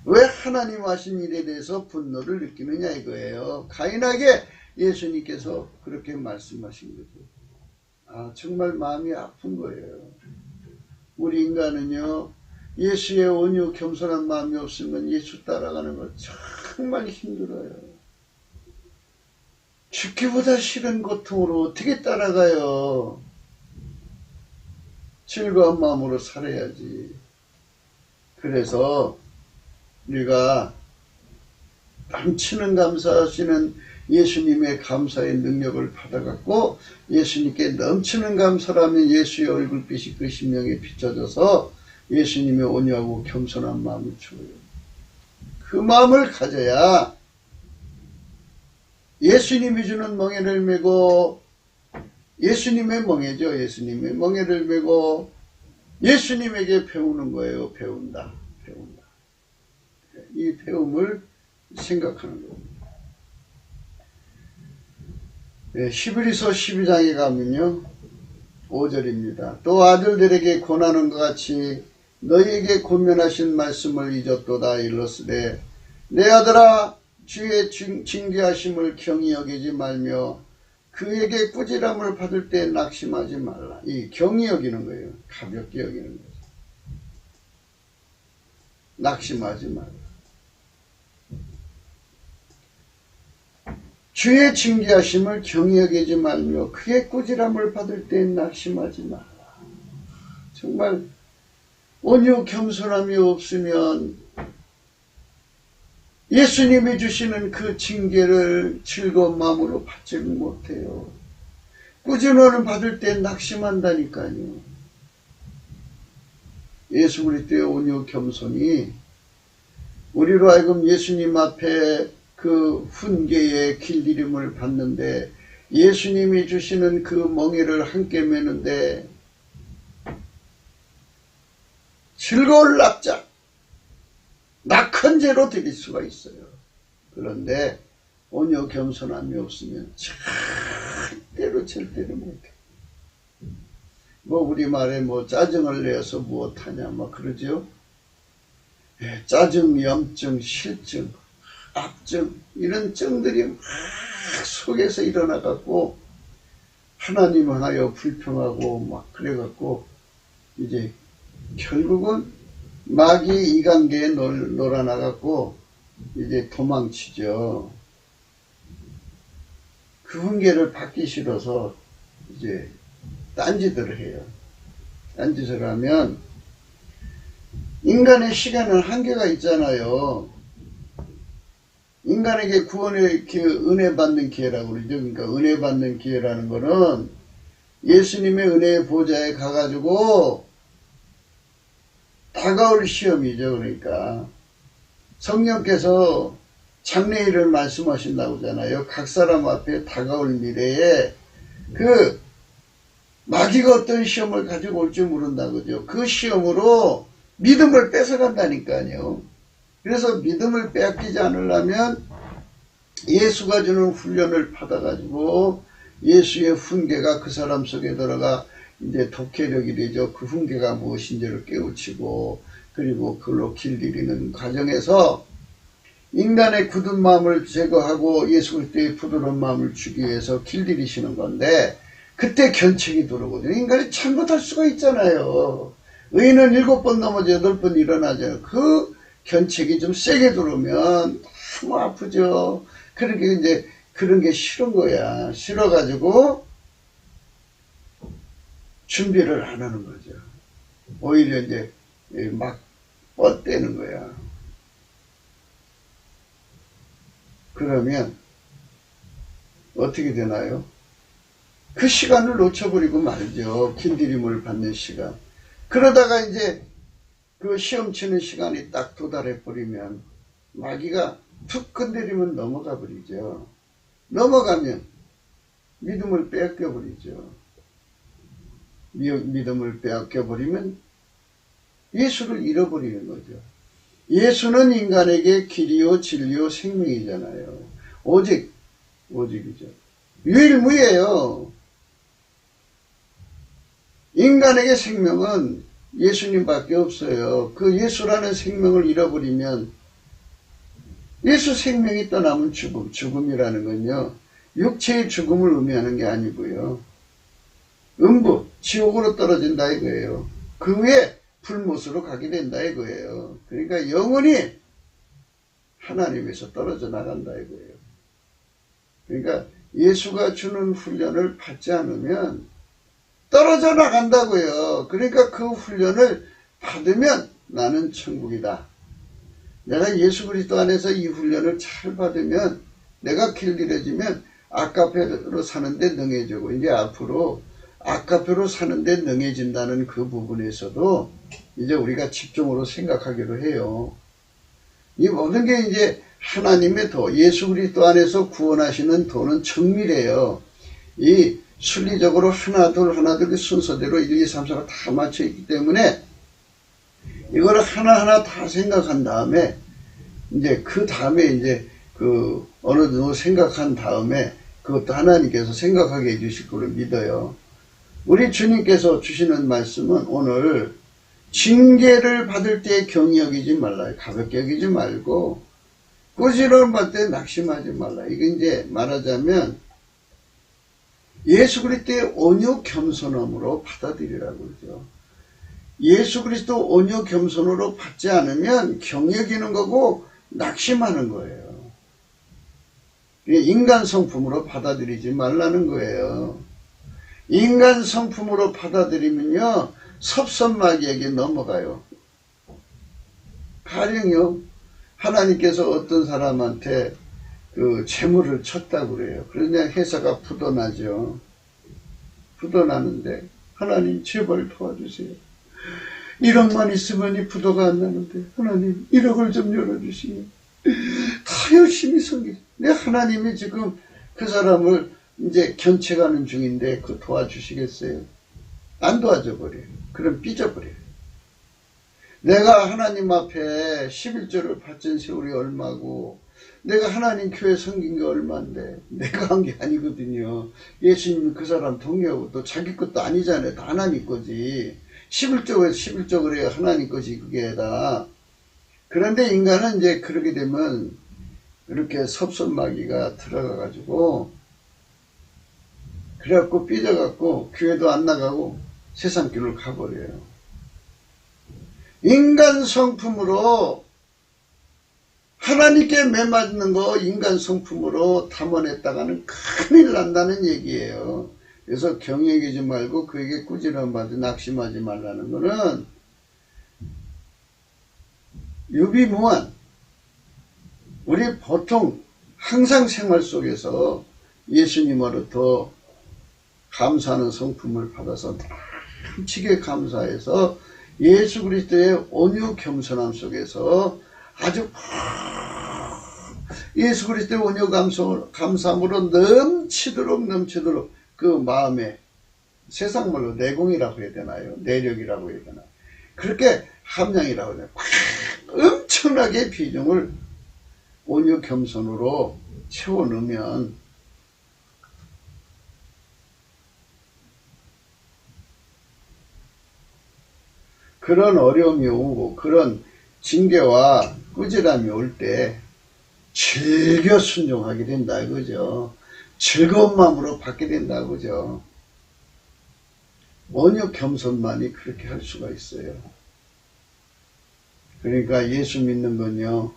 왜 하나님 하신 일에 대해서 분노를 느끼느냐 이거예요. 가인에게 예수님께서 그렇게 말씀하신 거죠. 아, 정말 마음이 아픈 거예요. 우리 인간은요, 예수의 온유 겸손한 마음이 없으면 예수 따라가는 거 정말 힘들어요. 죽기보다 싫은 고통으로 어떻게 따라가요? 즐거운 마음으로 살아야지. 그래서 우리가 넘치는 감사하시는 예수님의 감사의 능력을 받아갖고 예수님께 넘치는 감사라면 예수의 얼굴빛이 그 심령에 비춰져서 예수님의 온유하고 겸손한 마음을 줘요. 그 마음을 가져야 예수님이 주는 멍에를 메고 예수님의 멍에죠. 예수님의 멍에를 메고 예수님에게 배우는 거예요. 배운다. 이 배움을 생각하는 겁니다. 히브리서 12장에 가면요 5절입니다. 또 아들들에게 권하는 것 같이 너희에게 권면하신 말씀을 잊었도다. 일러스되 내 아들아 주의 징계하심을 경히 여기지 말며 그에게 꾸지람을 받을 때 낙심하지 말라. 이 경히 여기는 거예요. 가볍게 여기는 거죠. 낙심하지 말라. 주의 징계하심을 경히 여기지 말며 그의 꾸지람을 받을 때 낙심하지 말라. 정말 온유 겸손함이 없으면 예수님이 주시는 그 징계를 즐거운 마음으로 받지 못해요. 꾸지람을 받을 때 낙심한다니까요. 예수 그리스도의 온유 겸손이 우리로 하여금 예수님 앞에 그 훈계의 길들임을 받는데 예수님이 주시는 그 멍에를 함께 매는데 즐거울 낙자 낙헌제로 드릴 수가 있어요. 그런데 온유 겸손함이 없으면 절대로 못해. 뭐 우리말에 뭐 짜증을 내서 무엇하냐 막 그러죠. 짜증, 염증, 실증, 압증 이런 증들이 막 속에서 일어나갖고 하나님을 하여 불평하고 막 그래갖고 이제 결국은 마귀 이관계에 놀아나갖고 이제 도망치죠. 그 훈계를 받기 싫어서 이제 딴짓을 해요. 딴짓을 하면 인간의 시간은 한계가 있잖아요. 인간에게 구원의 기회, 은혜 받는 기회라고 그러죠. 그러니까 은혜 받는 기회라는 거는 예수님의 은혜의 보좌에 가가지고 다가올 시험이죠. 그러니까 성령께서 장래일을 말씀하신다고 하잖아요. 각 사람 앞에 다가올 미래에 그 마귀가 어떤 시험을 가지고 올지 모른다 그죠. 그 시험으로 믿음을 뺏어간다니까요. 그래서 믿음을 빼앗기지 않으려면 예수가 주는 훈련을 받아가지고 예수의 훈계가 그 사람 속에 들어가 이제 독해력이 되죠. 그 훈계가 무엇인지를 깨우치고 그리고 그걸로 길들이는 과정에서 인간의 굳은 마음을 제거하고 예수 그리스도의 부드러운 마음을 주기 위해서 길들이시는 건데 그때 견책이 들어오거든요. 인간이 잘못할 수가 있잖아요. 의인은 7번 넘어져 8번 일어나죠. 그 견책이 좀 세게 들어오면 너무 아프죠. 그렇게 이제 그런 게 싫은 거야. 싫어가지고 준비를 안 하는 거죠. 오히려 이제 막 뻗대는 거야. 그러면 어떻게 되나요? 그 시간을 놓쳐버리고 말죠. 길들임을 받는 시간. 그러다가 이제 그 시험 치는 시간이 딱 도달해버리면 마귀가 툭 건드리면 넘어가 버리죠. 넘어가면 믿음을 빼앗겨버리죠. 믿음을 빼앗겨버리면 예수를 잃어버리는 거죠. 예수는 인간에게 길이요 진리요 생명이잖아요. 오직이죠. 유일무이예요. 인간에게 생명은 예수님밖에 없어요. 그 예수라는 생명을 잃어버리면 예수 생명이 떠나면 죽음이라는 건요. 육체의 죽음을 의미하는 게 아니고요. 음부, 지옥으로 떨어진다 이거예요. 그 후에 불못으로 가게 된다 이거예요. 그러니까 영원히 하나님에서 떨어져 나간다 이거예요. 그러니까 예수가 주는 훈련을 받지 않으면 떨어져 나간다고요. 그러니까 그 훈련을 받으면 나는 천국이다. 내가 예수 그리스도 안에서 이 훈련을 잘 받으면 내가 길들여지면 아까페로 사는데 능해지고 이제 앞으로 아까페로 사는데 능해진다는 그 부분에서도 이제 우리가 집중으로 생각하기로 해요. 이 모든 게 이제 하나님의 도, 예수 그리스도 안에서 구원하시는 도는 정밀해요. 이 순리적으로 하나둘 순서대로 1, 2, 3, 4가 다 맞춰 있기 때문에 이거를 하나하나 다 생각한 다음에 이제 그 다음에 이제 그 어느 정도 생각한 다음에 그것도 하나님께서 생각하게 해주실 거를 믿어요. 우리 주님께서 주시는 말씀은 오늘 징계를 받을 때 경히 여기지 말라. 가볍게 여기지 말고 꾸지러움 받을 때 낙심하지 말라. 이게 이제 말하자면 예수 그리스도의 온유 겸손함으로 받아들이라고 그러죠. 예수 그리스도 온유 겸손으로 받지 않으면 경히 여기는 거고 낙심하는 거예요. 인간 성품으로 받아들이지 말라는 거예요. 인간 성품으로 받아들이면요 섭섭마귀에게 넘어가요. 가령요 하나님께서 어떤 사람한테 그 재물을 쳤다고 그래요. 그러냐 회사가 부도나죠. 부도나는데 하나님 제발 도와주세요. 1억만 있으면 이 부도가 안 나는데 하나님 1억을 좀 열어주시면 다 열심히 섬기. 내 하나님이 지금 그 사람을 이제 견책하는 중인데 그 도와주시겠어요? 안 도와줘 버려요. 그럼 삐져버려요. 내가 하나님 앞에 11조를 바친 세월이 얼마고 내가 하나님 교회 섬긴 게 얼마인데 내가 한 게 아니거든요. 예수님 그 사람 동의하고 또 자기 것도 아니잖아요. 다 하나님 거지. 11조에서 11조 그래야 하나님 것이 그게 다. 그런데 인간은 이제 그러게 되면 이렇게 섭섭마귀가 들어가가지고 그래갖고 삐져갖고 교회도 안 나가고 세상 길을 가버려요. 인간 성품으로 하나님께 매맞는 거 인간 성품으로 담아냈다가는 큰일 난다는 얘기예요. 그래서 경외하지 말고 그에게 꾸지람 받지 낙심하지 말라는 거는 유비무환. 우리 보통 항상 생활 속에서 예수님으로부터 감사하는 성품을 받아서 넘치게 감사해서 예수 그리스도의 온유 겸손함 속에서 아주 예수 그리스도의 온유 감사함으로 넘치도록 그 마음에 세상 말로 내공이라고 해야 되나요? 내력이라고 해야 되나요? 그렇게 함량이라고 해야 되나요? 엄청나게 비중을 온유 겸손으로 채워넣으면 그런 어려움이 오고 그런 징계와 꾸지람이 올 때 즐겨 순종하게 된다 이거죠. 즐거운 마음으로 받게 된다 그죠. 온유 겸손만이 그렇게 할 수가 있어요. 그러니까 예수 믿는 건요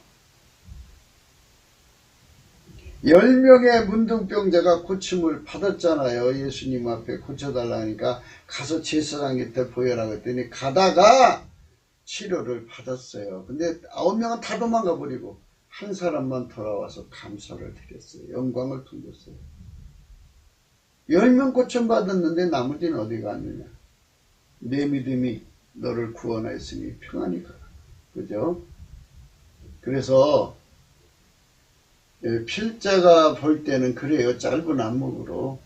10명의 문둥병자가 고침을 받았잖아요. 예수님 앞에 고쳐달라니까 가서 제사장 곁에 보여라 그랬더니 가다가 치료를 받았어요. 근데 9명은 다 도망가 버리고 한 사람만 돌아와서 감사를 드렸어요. 영광을 돌렸어요. 10명 고침받았는데 나머지는 어디 갔느냐. 내 믿음이 너를 구원하였으니 평안히 가라. 그죠? 그래서 필자가 볼 때는 그래요. 짧은 안목으로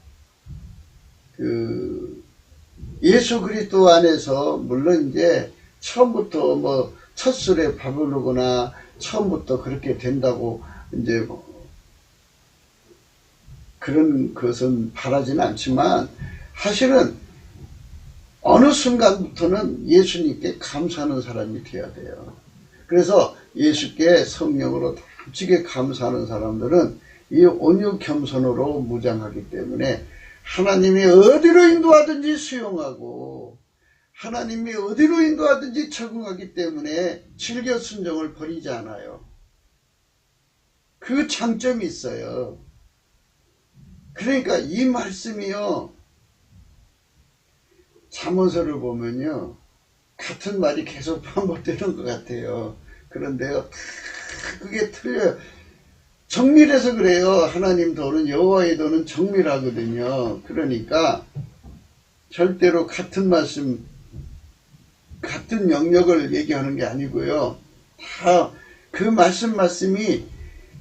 예수 그리스도 안에서 물론 이제 처음부터 뭐 첫 술에 밥을 오거나 처음부터 그렇게 된다고 이제 그런 것은 바라지는 않지만 사실은 어느 순간부터는 예수님께 감사하는 사람이 되어야 돼요. 그래서 예수께 성령으로 dam치게 감사하는 사람들은 이 온유 겸손으로 무장하기 때문에 하나님이 어디로 인도하든지 수용하고 하나님이 어디로 인도하든지 적응하기 때문에 즐겨 순종을 버리지 않아요. 그 장점이 있어요. 그러니까 이 말씀이요. 잠언서를 보면요. 같은 말이 계속 반복되는 것 같아요. 그런데요. 그게 틀려요. 정밀해서 그래요. 하나님 도는 여호와의 도는 정밀하거든요. 그러니까 절대로 같은 말씀 같은 영역을 얘기하는 게 아니고요. 다 그 말씀이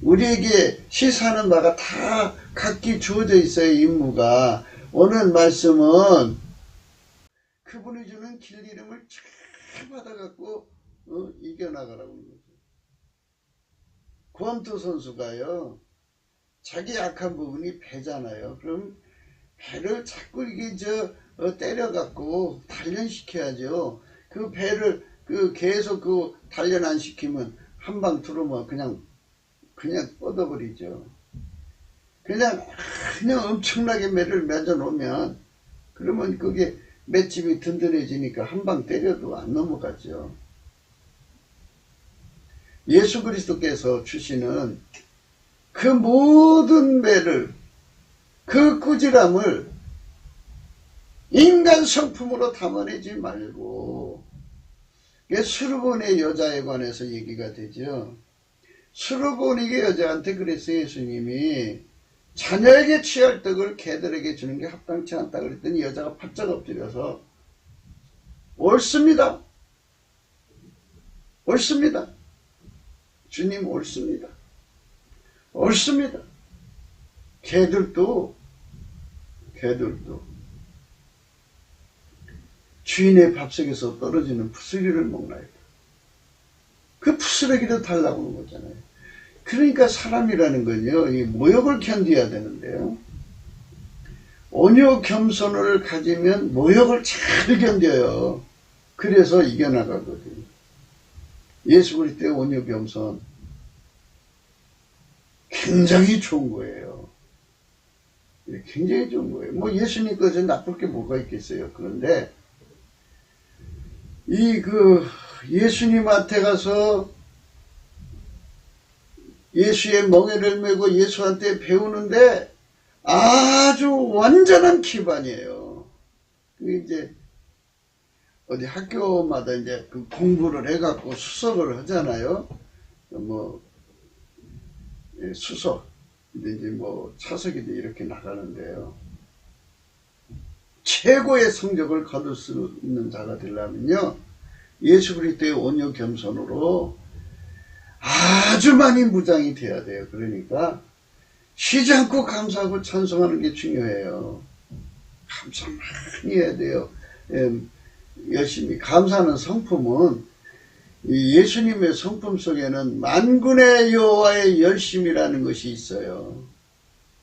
우리에게 시사하는 바가 다 각기 주어져 있어요. 임무가. 오늘 말씀은 그분이 주는 길 이름을 잘 받아갖고 이겨나가라고 하는 거죠. 권투 선수가요. 자기 약한 부분이 배잖아요. 그럼 배를 자꾸 이게 때려갖고 단련시켜야죠. 그 배를 계속 단련 안 시키면 한 방 들어오면 그냥 뻗어버리죠. 그냥 엄청나게 매를 맺어 놓으면 그러면 그게 맷집이 든든해지니까 한 방 때려도 안 넘어가죠. 예수 그리스도께서 주시는 그 모든 매를 그 꾸지람을 인간 성품으로 담아내지 말고 수르보니의 여자에 관해서 얘기가 되죠. 수르보니의 여자한테 그랬어요. 예수님이 자녀에게 취할 떡을 개들에게 주는 게 합당치 않다 그랬더니 여자가 바짝 엎드려서 옳습니다. 옳습니다. 주님 옳습니다. 옳습니다. 개들도 주인의 밥속에서 떨어지는 푸스리를 먹나요? 그 푸스러기도 달라고 하는 거잖아요. 그러니까 사람이라는 건요, 이 모욕을 견뎌야 되는데요. 온유 겸손을 가지면 모욕을 잘 견뎌요. 그래서 이겨나가거든요. 예수 그리스도의 온유 겸손 굉장히 좋은 거예요. 굉장히 좋은 거예요. 뭐 예수님 것은 나쁠 게 뭐가 있겠어요. 그런데 예수님한테 가서 예수의 멍에를 메고 예수한테 배우는데 아주 완전한 기반이에요. 이제 어디 학교마다 이제 그 공부를 해갖고 수석을 하잖아요. 수석, 이제 차석이도 이렇게 나가는데요. 최고의 성적을 거둘 수 있는 자가 되려면요. 예수 그리스도의 온유 겸손으로 아주 많이 무장이 돼야 돼요. 그러니까 쉬지 않고 감사하고 찬송하는 게 중요해요. 감사 많이 해야 돼요. 열심히 감사하는 성품은 예수님의 성품 속에는 만군의 여호와의 열심이라는 것이 있어요.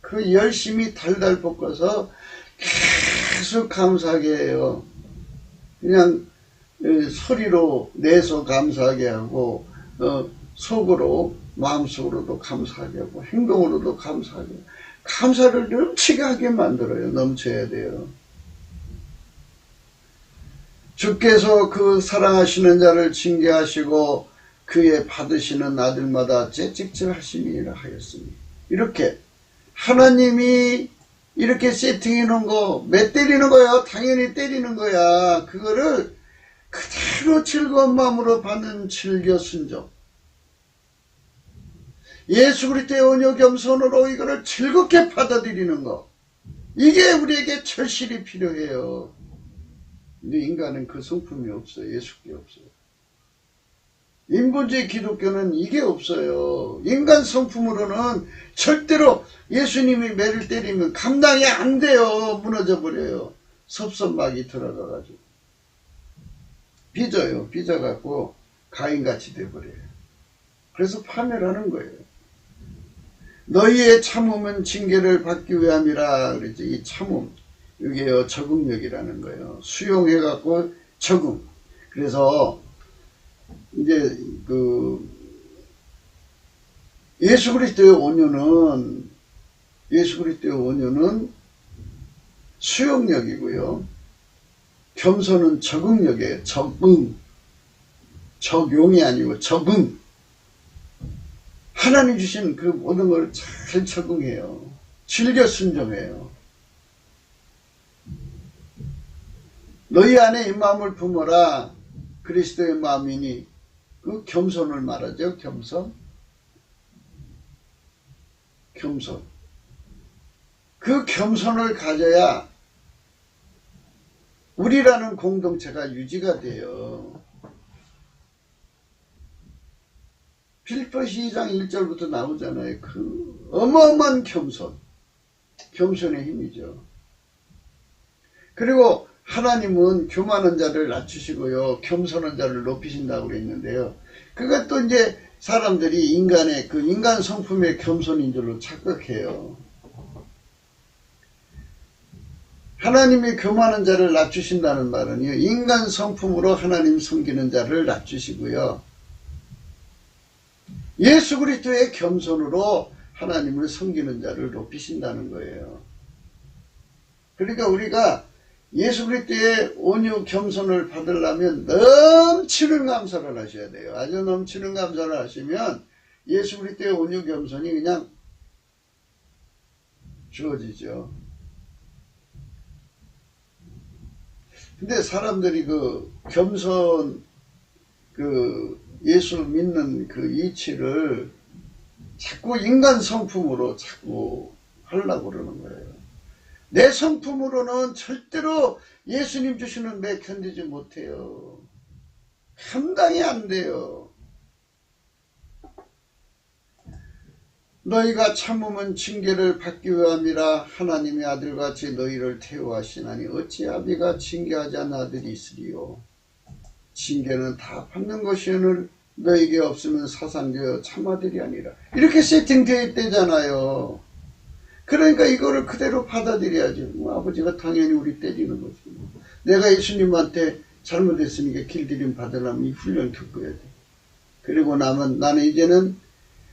그 열심이 달달 볶아서 계속 감사하게 해요. 그냥 소리로 내서 감사하게 하고 속으로 마음속으로도 감사하게 하고 행동으로도 감사하게 하고 감사를 넘치게 하게 만들어요. 넘쳐야 돼요. 주께서 그 사랑하시는 자를 징계하시고 그의 받으시는 아들마다 채찍질 하심이라 하였으니 이렇게 하나님이 이렇게 세팅해 놓은 거, 매 때리는 거야. 당연히 때리는 거야. 그거를 그대로 즐거운 마음으로 받는 즐겨 순종. 예수 그리스도의 온유 겸손으로 이거를 즐겁게 받아들이는 거. 이게 우리에게 절실히 필요해요. 근데 인간은 그 성품이 없어요. 예수께 없어요. 인본주의 기독교는 이게 없어요. 인간 성품으로는 절대로 예수님이 매를 때리면 감당이 안 돼요. 무너져 버려요. 섭섭막이 들어가가지고. 빚어요. 빚어갖고 가인같이 돼버려요. 그래서 파멸하는 거예요. 너희의 참음은 징계를 받기 위함이라 그러지. 이 참음, 이게요 적응력이라는 거예요. 수용해갖고 적응. 그래서 이제 예수 그리스도의 온유는 수용력이고요. 겸손은 적응력이에요. 적용이 아니고 적응. 하나님 주신 그 모든 걸 잘 적응해요. 즐겨 순종해요. 너희 안에 이 마음을 품어라. 그리스도의 마음이니. 그 겸손을 말하죠. 겸손. 그 겸손을 가져야 우리라는 공동체가 유지가 돼요. 빌립보서 2장 1절부터 나오잖아요. 그 어마어마한 겸손의 힘이죠. 그리고 하나님은 교만한 자를 낮추시고요. 겸손한 자를 높이신다고 그랬는데요. 그것도 이제 사람들이 인간 성품의 겸손인 줄로 착각해요. 하나님이 교만한 자를 낮추신다는 말은요. 인간 성품으로 하나님 섬기는 자를 낮추시고요. 예수 그리스도의 겸손으로 하나님을 섬기는 자를 높이신다는 거예요. 그러니까 우리가 예수 그리스도의 온유 겸손을 받으려면 넘치는 감사를 하셔야 돼요. 아주 넘치는 감사를 하시면 예수 그리스도의 온유 겸손이 그냥 주어지죠. 근데 사람들이 예수 믿는 그 이치를 자꾸 인간 성품으로 자꾸 하려고 그러는 거예요. 내 성품으로는 절대로 예수님 주시는 매 견디지 못해요. 감당이 안 돼요. 너희가 참으면 징계를 받기 위함이라. 하나님의 아들같이 너희를 태워하시나니 어찌 아비가 징계하지 않은 아들이 있으리요. 징계는 다 받는 것이오늘 너에게 없으면 사상되어 참아들이 아니라. 이렇게 세팅되어 있대잖아요. 그러니까 이거를 그대로 받아들여야지. 아버지가 당연히 우리 때리는 거지. 내가 예수님한테 잘못했으니까 길들임 받으려면 이 훈련 겪어야 돼. 그리고 나는 이제는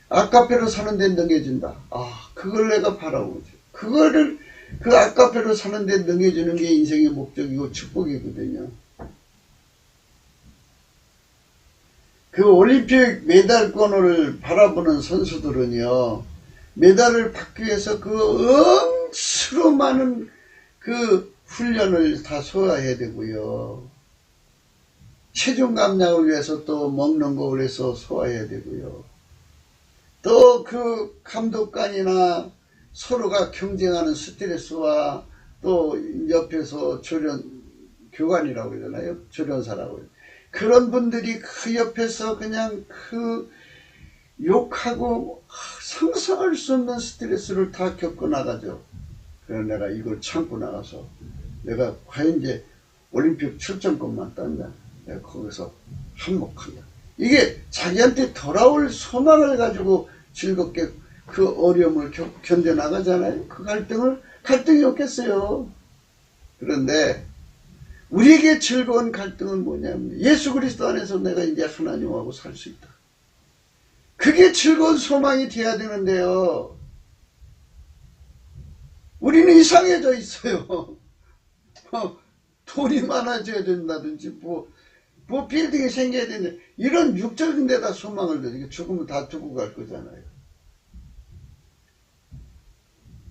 아카페로 사는 데 능해진다. 그걸 내가 바라보죠. 그 아카페로 사는 데 능해지는 게 인생의 목적이고 축복이거든요. 그 올림픽 메달권을 바라보는 선수들은요, 메달을 받기 위해서 그 엄수로 많은 그 훈련을 다 소화해야 되고요. 체중 감량을 위해서 또 먹는 거 그래서 소화해야 되고요. 또 그 감독관이나 서로가 경쟁하는 스트레스와 또 옆에서 교관이라고 그러잖아요. 조련사라고. 그런 분들이 그 옆에서 그냥 욕하고 상상할 수 없는 스트레스를 다 겪어 나가죠. 그래서 내가 이걸 참고 나가서 내가 과연 이제 올림픽 출전권만 딴다. 내가 거기서 한몫한다. 이게 자기한테 돌아올 소망을 가지고 즐겁게 그 어려움을 견뎌나가잖아요. 그 갈등이 없겠어요. 그런데 우리에게 즐거운 갈등은 뭐냐면 예수 그리스도 안에서 내가 이제 하나님하고 살 수 있다. 그게 즐거운 소망이 돼야 되는데요. 우리는 이상해져 있어요. 돈이 많아져야 된다든지 뭐 빌딩이 생겨야 되는데 이런 육적인 데다 소망을 두니까 죽으면 다 두고 갈 거잖아요.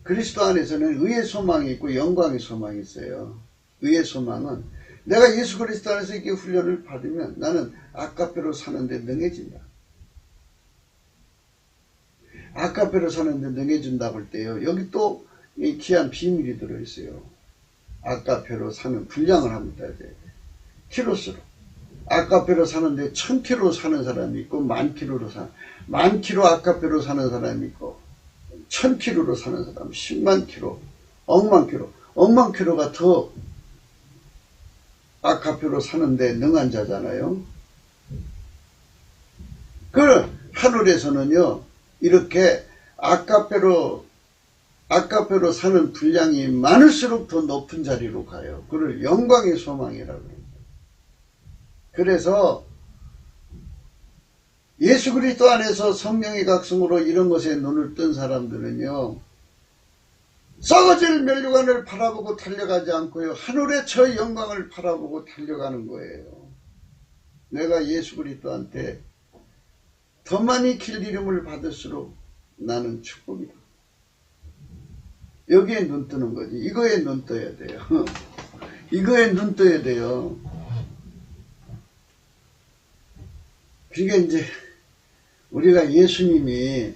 그리스도 안에서는 의의 소망이 있고 영광의 소망이 있어요. 의의 소망은 내가 예수 그리스도 안에서 이렇게 훈련을 받으면 나는 아까페로 사는데 능해진다. 아까페로 사는데 능해진다고 할 때요. 여기 또 이 귀한 비밀이 들어있어요. 아까페로 사는 분량을 한번 따야 돼요. 키로수로. 아까페로 사는데 1000키로 사는 사람이 있고 만키로로 사는, 만키로 아까페로 사는 사람이 있고 1000키로로 사는 사람, 10만키로, 억만키로, 억만키로가 더 아까페로 사는데 능한 자잖아요. 그 하늘에서는요, 이렇게 아까페로 사는 분량이 많을수록 더 높은 자리로 가요. 그걸 영광의 소망이라고 합니다. 그래서 예수 그리스도 안에서 성령의 각성으로 이런 것에 눈을 뜬 사람들은요, 썩어질 멸류관을 바라보고 달려가지 않고요, 하늘의 저 영광을 바라보고 달려가는 거예요. 내가 예수 그리스도한테 더 많이 길 이름을 받을수록 나는 축복이다. 여기에 눈 뜨는 거지. 이거에 눈 떠야 돼요. 이거에 눈 떠야 돼요. 그러니까 이제 우리가 예수님이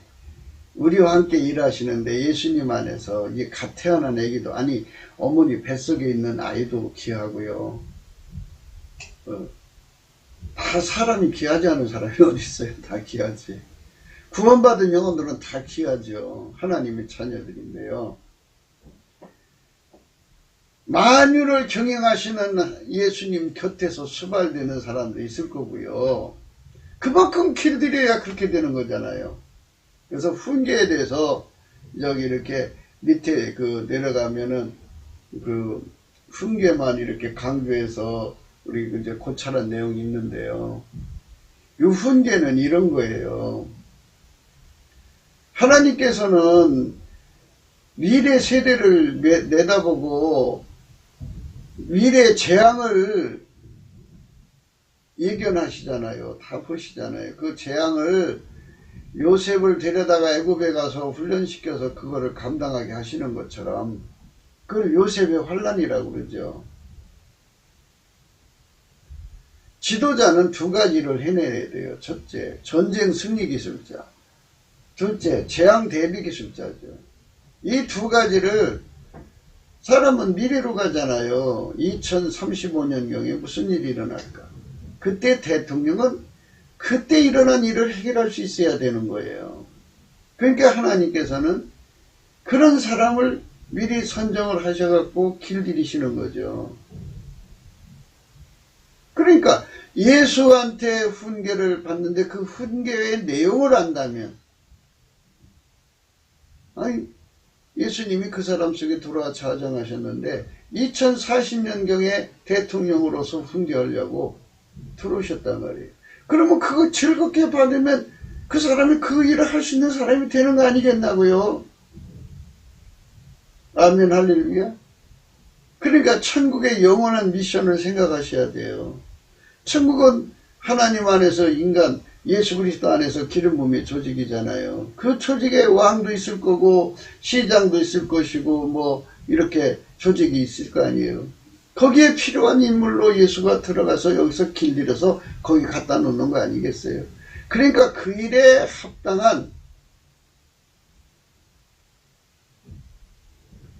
우리와 함께 일하시는데 예수님 안에서 이 갓 태어난 아기도, 아니 어머니 뱃속에 있는 아이도 귀하고요. 다 사람이 귀하지 않은 사람이 어디 있어요? 다 귀하지. 구원받은 영혼들은 다 귀하죠. 하나님의 자녀들인데요. 만유를 경영하시는 예수님 곁에서 수발되는 사람도 있을 거고요. 그만큼 길들여야 그렇게 되는 거잖아요. 그래서 훈계에 대해서 여기 이렇게 밑에 내려가면은 훈계만 이렇게 강조해서 우리 이제 고찰한 내용이 있는데요. 이 훈계는 이런 거예요. 하나님께서는 미래 세대를 내다보고 미래 재앙을 예견하시잖아요. 다 보시잖아요. 그 재앙을 요셉을 데려다가 애굽에 가서 훈련시켜서 그거를 감당하게 하시는 것처럼 그걸 요셉의 환난이라고 그러죠. 지도자는 두 가지를 해내야 돼요. 첫째, 전쟁 승리 기술자. 둘째, 재앙 대비 기술자죠. 이 두 가지를, 사람은 미래로 가잖아요. 2035년경에 무슨 일이 일어날까? 그때 대통령은 그때 일어난 일을 해결할 수 있어야 되는 거예요. 그러니까 하나님께서는 그런 사람을 미리 선정을 하셔갖고 길들이시는 거죠. 그러니까 예수한테 훈계를 받는데 그 훈계의 내용을 안다면, 아니 예수님이 그 사람 속에 들어와 좌정하셨는데 2040년경에 대통령으로서 훈계하려고 들어오셨단 말이에요. 그러면 그거 즐겁게 받으면 그 사람이 그 일을 할 수 있는 사람이 되는 거 아니겠나고요. 아멘 할렐루야. 그러니까 천국의 영원한 미션을 생각하셔야 돼요. 천국은 하나님 안에서 인간 예수 그리스도 안에서 기름 부음의 조직이잖아요. 그 조직에 왕도 있을 거고 시장도 있을 것이고 뭐 이렇게 조직이 있을 거 아니에요. 거기에 필요한 인물로 예수가 들어가서 여기서 길들여서 거기 갖다 놓는 거 아니겠어요. 그러니까 그 일에 합당한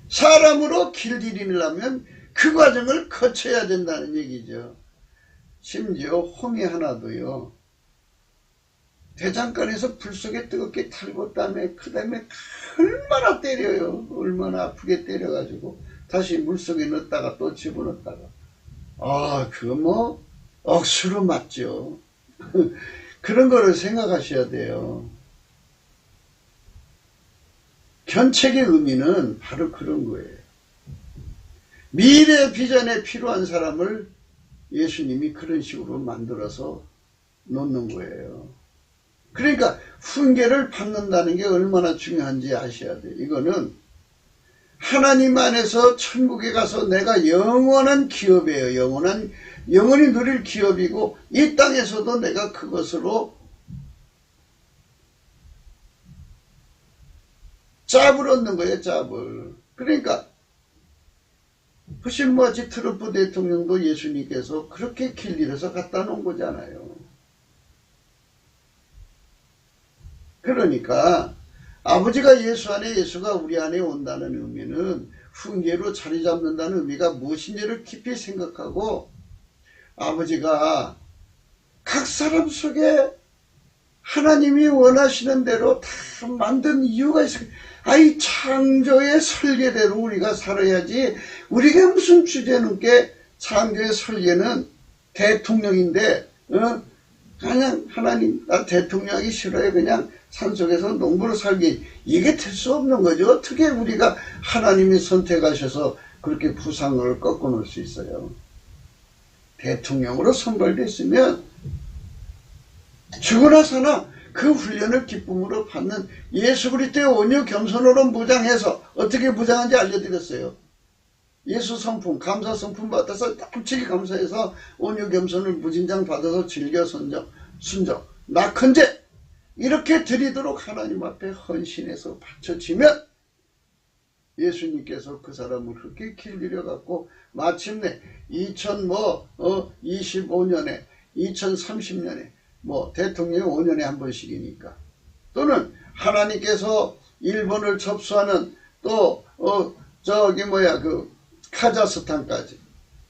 사람으로 길들이려면 그 과정을 거쳐야 된다는 얘기죠. 심지어 홍해 하나도요, 대장간에서 불 속에 뜨겁게 탈고 땀에 그 다음에 얼마나 때려요. 얼마나 아프게 때려가지고 다시 물속에 넣었다가 또 집어넣었다가, 그거 뭐 억수로 맞죠. 그런 거를 생각하셔야 돼요. 견책의 의미는 바로 그런 거예요. 미래 비전에 필요한 사람을 예수님이 그런 식으로 만들어서 놓는 거예요. 그러니까 훈계를 받는다는 게 얼마나 중요한지 아셔야 돼요. 이거는 하나님 안에서 천국에 가서 내가 영원한 기업이에요. 영원히 누릴 기업이고, 이 땅에서도 내가 그것으로 짭을 얻는 거예요, 짭을. 그러니까 푸실모아치 트럼프 대통령도 예수님께서 그렇게 길들여서 갖다 놓은 거잖아요. 그러니까 아버지가 예수 안에, 예수가 우리 안에 온다는 의미는 훈계로 자리 잡는다는 의미가 무엇인지를 깊이 생각하고, 아버지가 각 사람 속에 하나님이 원하시는 대로 다 만든 이유가 있어요. 아이, 창조의 설계대로 우리가 살아야지. 우리가 무슨 주제넘게 창조의 설계는 대통령인데, 그냥 하나님, 나 대통령 하기 싫어요. 그냥 산속에서 농부로 살기. 이게 될 수 없는 거죠. 어떻게 우리가 하나님이 선택하셔서 그렇게 부상을 꺾어 놓을 수 있어요. 대통령으로 선발됐으면 죽으나 사나 그 훈련을 기쁨으로 받는, 예수 그리스도의 온유 겸손으로 무장해서, 어떻게 무장한지 알려드렸어요. 예수 성품, 감사 성품 받아서 남치기 감사해서 온유 겸손을 무진장 받아서 즐겨 순종, 낙헌제 이렇게 드리도록 하나님 앞에 헌신해서 바쳐지면 예수님께서 그 사람을 그렇게 길들여 갖고 마침내 2025년에 2030년에 대통령이 5년에 한 번씩이니까, 또는 하나님께서 일본을 접수하는 또 카자흐스탄까지,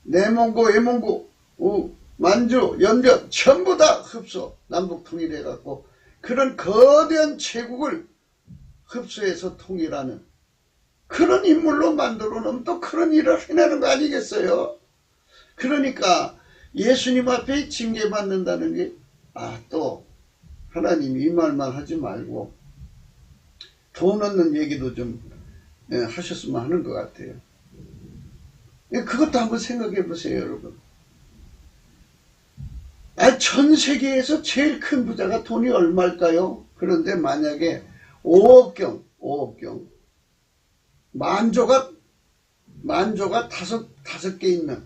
내몽고, 외몽고, 만주, 연변 전부 다 흡수, 남북 통일해 갖고 그런 거대한 제국을 흡수해서 통일하는 그런 인물로 만들어 놓으면 또 그런 일을 해내는 거 아니겠어요? 그러니까 예수님 앞에 징계받는다는 게, 또 하나님이 이 말만 하지 말고 돈 얻는 얘기도 좀 하셨으면 하는 것 같아요. 그것도 한번 생각해 보세요, 여러분. 전 세계에서 제일 큰 부자가 돈이 얼마일까요? 그런데 만약에 5억경 만조가 다섯 개 있는,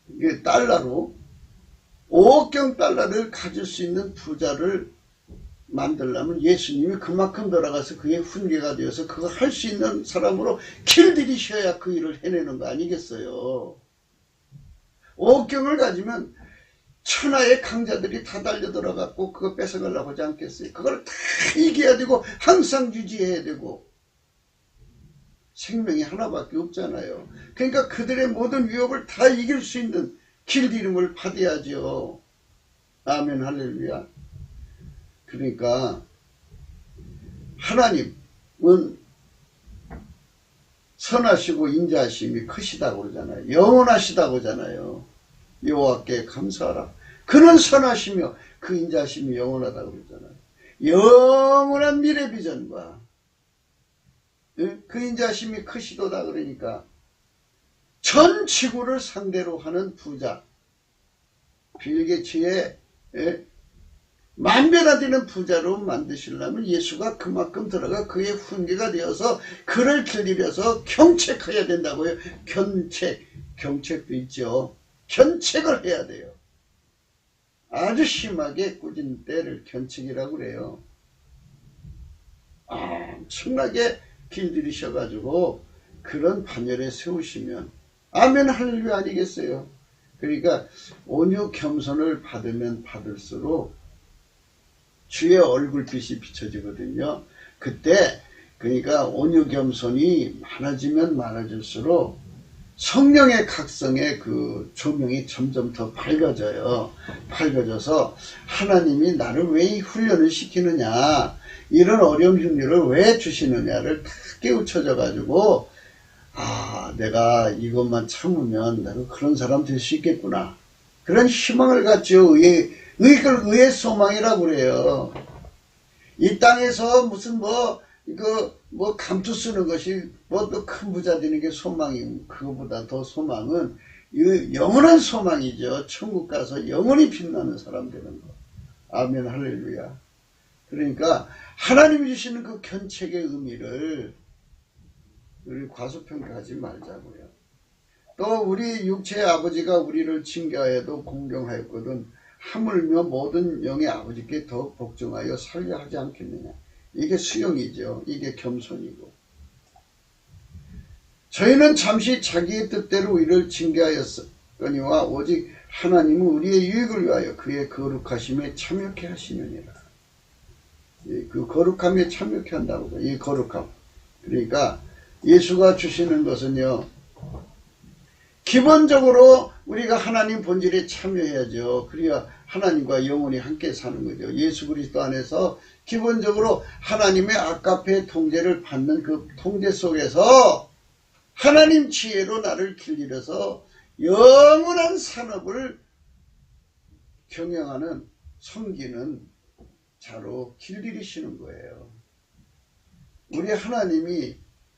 이게 달러로 5억경 달러를 가질 수 있는 부자를 만들려면 예수님이 그만큼 돌아가서 그의 훈계가 되어서 그거 할 수 있는 사람으로 길들이셔야 그 일을 해내는 거 아니겠어요? 5억경을 가지면 천하의 강자들이 다 달려들어갖고 그거 뺏어가려고 하지 않겠어요? 그걸 다 이겨야 되고 항상 유지해야 되고, 생명이 하나밖에 없잖아요. 그러니까 그들의 모든 위협을 다 이길 수 있는 길들임을 받아야죠. 아멘, 할렐루야. 그러니까 하나님은 선하시고 인자하심이 크시다고 그러잖아요. 영원하시다고 하잖아요. 여호와께 감사하라. 그는 선하시며 그 인자하심이 영원하다고 그러잖아요. 영원한 미래 비전과 그 인자하심이 크시도다. 그러니까 전 지구를 상대로 하는 부자, 빌 게이츠의 만변화되는 부자로 만드시려면 예수가 그만큼 들어가 그의 훈계가 되어서 그를 길들여서 경책해야 된다고요. 경책도 있죠. 견책을 해야 돼요. 아주 심하게 꾸진 때를 견책이라고 그래요. 엄청나게 길들이셔가지고 그런 반열에 세우시면 아멘, 할렐루야 아니겠어요? 그러니까 온유 겸손을 받으면 받을수록 주의 얼굴빛이 비춰지거든요. 그때 그러니까 온유 겸손이 많아지면 많아질수록 성령의 각성의 그 조명이 점점 더 밝아져요. 밝아져서 하나님이 나를 왜 이 훈련을 시키느냐, 이런 어려운 흉리를 왜 주시느냐를 다 깨우쳐져 가지고 내가 이것만 참으면 내가 그런 사람 될 수 있겠구나, 그런 희망을 갖죠. 의의 소망이라고 그래요. 이 땅에서 무슨 감투 쓰는 것이 더 큰 부자 되는 게 소망이고, 그거보다 더 소망은 영원한 소망이죠. 천국 가서 영원히 빛나는 사람 되는 거. 아멘, 할렐루야. 그러니까 하나님이 주시는 그 견책의 의미를 우리 과소평가하지 말자고요. 또 우리 육체의 아버지가 우리를 징계하여도 공경하였거든 하물며 모든 영의 아버지께 더 복종하여 살려 하지 않겠느냐. 이게 수용이죠. 이게 겸손이고. 저희는 잠시 자기의 뜻대로 우리를 징계하였거니와 오직 하나님은 우리의 유익을 위하여 그의 거룩하심에 참여케 하시느니라. 그 거룩함에 참여케 한다고. 이 거룩함. 그러니까 예수가 주시는 것은요, 기본적으로 우리가 하나님 본질에 참여해야죠. 그래야 하나님과 영원히 함께 사는 거죠. 예수 그리스도 안에서 기본적으로 하나님의 아가페 통제를 받는 그 통제 속에서 하나님 지혜로 나를 길들여서 영원한 산업을 경영하는, 섬기는 자로 길들이시는 거예요. 우리 하나님이,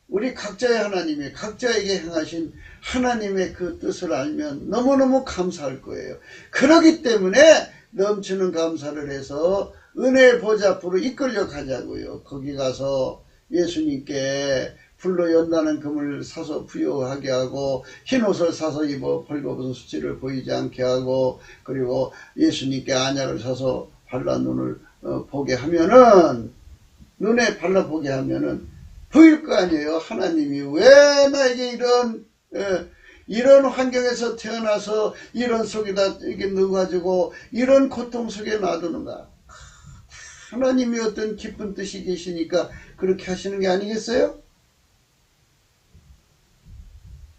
우리 각자의 하나님이 각자에게 행하신 하나님의 그 뜻을 알면 너무너무 감사할 거예요. 그렇기 때문에 넘치는 감사를 해서 은혜의 보좌 앞으로 이끌려 가자고요. 거기 가서 예수님께 불로 연다는 금을 사서 부여하게 하고 흰옷을 사서 입어 벌거벗은 수치를 보이지 않게 하고, 그리고 예수님께 안약을 사서 발라 눈을 보게 하면은, 눈에 발라보게 하면은 보일 거 아니에요. 하나님이 왜 나에게 이런 환경에서 태어나서 이런 속에다 이렇게 넣어가지고 이런 고통 속에 놔두는가. 하나님이 어떤 깊은 뜻이 계시니까 그렇게 하시는 게 아니겠어요?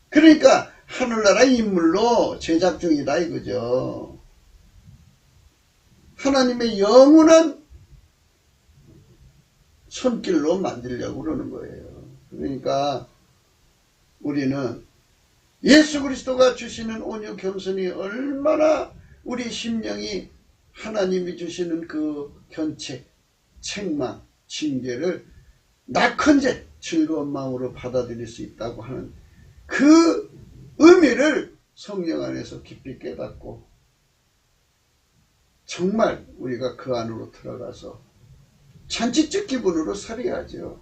그러니까 하늘나라 인물로 제작 중이다 이거죠. 하나님의 영원한 손길로 만들려고 그러는 거예요. 그러니까 우리는 예수 그리스도가 주시는 온유 겸손이 얼마나 우리 심령이 하나님이 주시는 그 견책, 책망, 징계를 낙헌제 즐거운 마음으로 받아들일 수 있다고 하는 그 의미를 성령 안에서 깊이 깨닫고 정말 우리가 그 안으로 들어가서 잔치집 기분으로 살아야죠.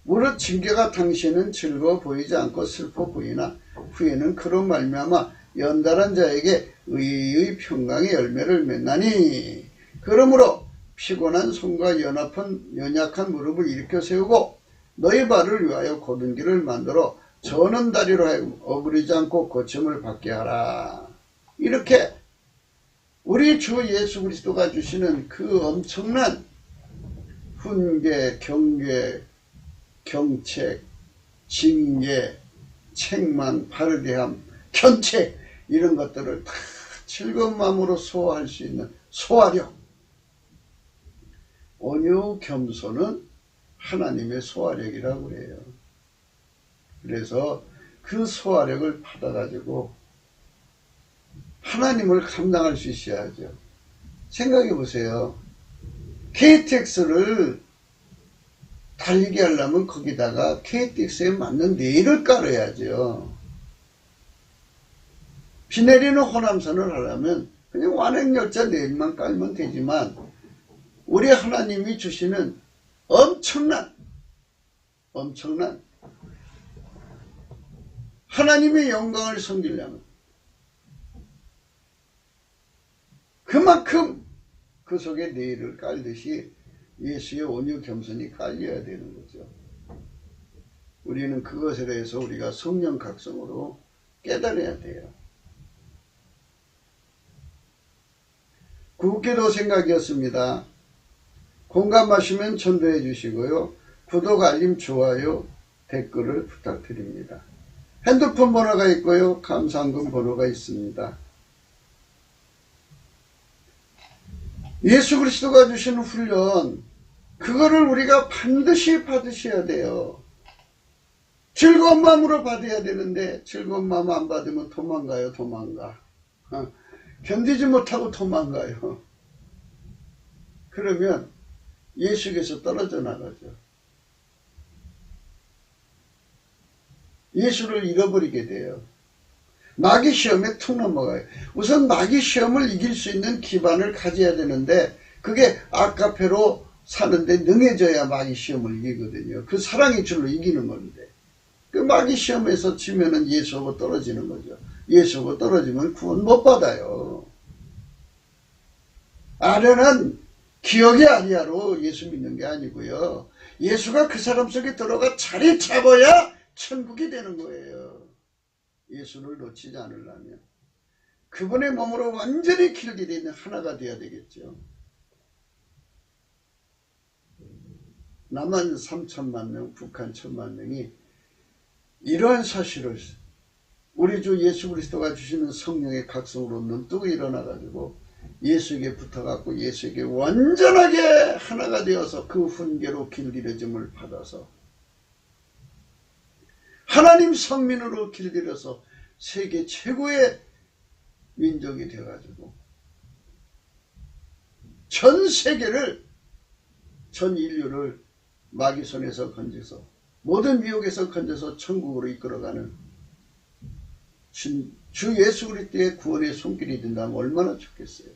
무릇 징계가 당신은 즐거워 보이지 않고 슬퍼 보이나 후에는 그런 말미암아 연달한 자에게 의의 평강의 열매를 맺나니, 그러므로 피곤한 손과 연약한 무릎을 일으켜 세우고 너희 발을 위하여 곧은 길을 만들어 저는 다리로 하여금 어그리지 않고 고침을 받게 하라. 이렇게 우리 주 예수 그리스도가 주시는 그 엄청난 훈계, 경계, 경책, 징계, 책망, 바르게함, 견책, 이런 것들을 다 즐거운 마음으로 소화할 수 있는 소화력. 온유 겸손은 하나님의 소화력이라고 그래요. 그래서 그 소화력을 받아가지고 하나님을 감당할 수 있어야죠. 생각해 보세요. KTX를 달리게 하려면 거기다가 KTX에 맞는 레일을 깔아야죠. 비 내리는 호남선을 하려면 그냥 완행열차 레일만 깔면 되지만, 우리 하나님이 주시는 엄청난 하나님의 영광을 섬기려면 그만큼 그 속에 레일을 깔듯이 예수의 온유 겸손이 깔려야 되는 거죠. 우리는 그것에 대해서 우리가 성령 각성으로 깨달아야 돼요. 구기도 생각이었습니다. 공감하시면 전도해 주시고요. 구독, 알림, 좋아요, 댓글을 부탁드립니다. 핸드폰 번호가 있고요. 감사한금 번호가 있습니다. 예수 그리스도가 주시는 훈련, 그거를 우리가 반드시 받으셔야 돼요. 즐거운 마음으로 받아야 되는데 즐거운 마음 안 받으면 도망가요. 견디지 못하고 도망가요. 그러면 예수께서 떨어져 나가죠. 예수를 잃어버리게 돼요. 마귀 시험에 툭 넘어가요. 우선 마귀 시험을 이길 수 있는 기반을 가져야 되는데, 그게 아가페로 사는데 능해져야 마귀 시험을 이기거든요. 그 사랑의 줄로 이기는 건데, 그 마귀 시험에서 지면은 예수하고 떨어지는 거죠. 예수하고 떨어지면 구원 못 받아요. 아련한 기억의 아니야로 예수 믿는 게 아니고요. 예수가 그 사람 속에 들어가 자리 잡아야 천국이 되는 거예요. 예수를 놓치지 않으려면 그분의 몸으로 완전히 길들이는 하나가 되어야 되겠죠. 남한 3천만 명, 북한 1천만 명이 이러한 사실을 우리 주 예수 그리스도가 주시는 성령의 각성으로 눈뜨고 일어나가지고 예수에게 붙어갖고 예수에게 완전하게 하나가 되어서 그 훈계로 길들여짐을 받아서 하나님 성민으로 길들여서 세계 최고의 민족이 되어가지고 전 세계를 전 인류를 마귀 손에서 건져서 모든 미혹에서 건져서 천국으로 이끌어가는 주 예수 그리스도의 구원의 손길이 된다면 얼마나 좋겠어요.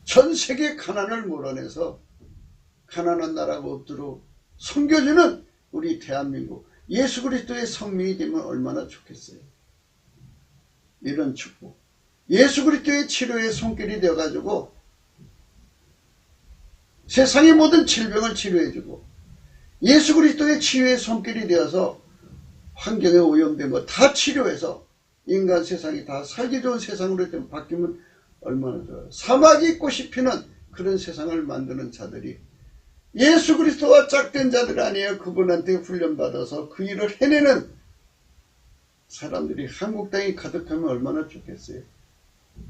전 세계 가난을 몰아내서 가난한 나라가 없도록 섬겨주는 우리 대한민국 예수 그리스도의 성민이 되면 얼마나 좋겠어요. 이런 축복 예수 그리스도의 치료의 손길이 되어가지고 세상의 모든 질병을 치료해주고 예수 그리스도의 치유의 손길이 되어서 환경에 오염된 거 다 치료해서 인간 세상이 다 살기 좋은 세상으로 좀 바뀌면 얼마나 좋아요. 사막이 꽃이 피는 그런 세상을 만드는 자들이 예수 그리스도와 짝된 자들 아니에요. 그분한테 훈련받아서 그 일을 해내는 사람들이 한국 땅에 가득하면 얼마나 좋겠어요.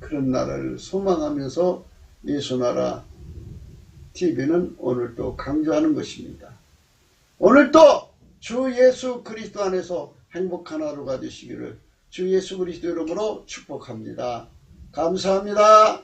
그런 나라를 소망하면서 예수나라 TV는 오늘 또 강조하는 것입니다. 오늘 또 주 예수 그리스도 안에서 행복한 하루가 되시기를 주 예수 그리스도 이름으로 축복합니다. 감사합니다.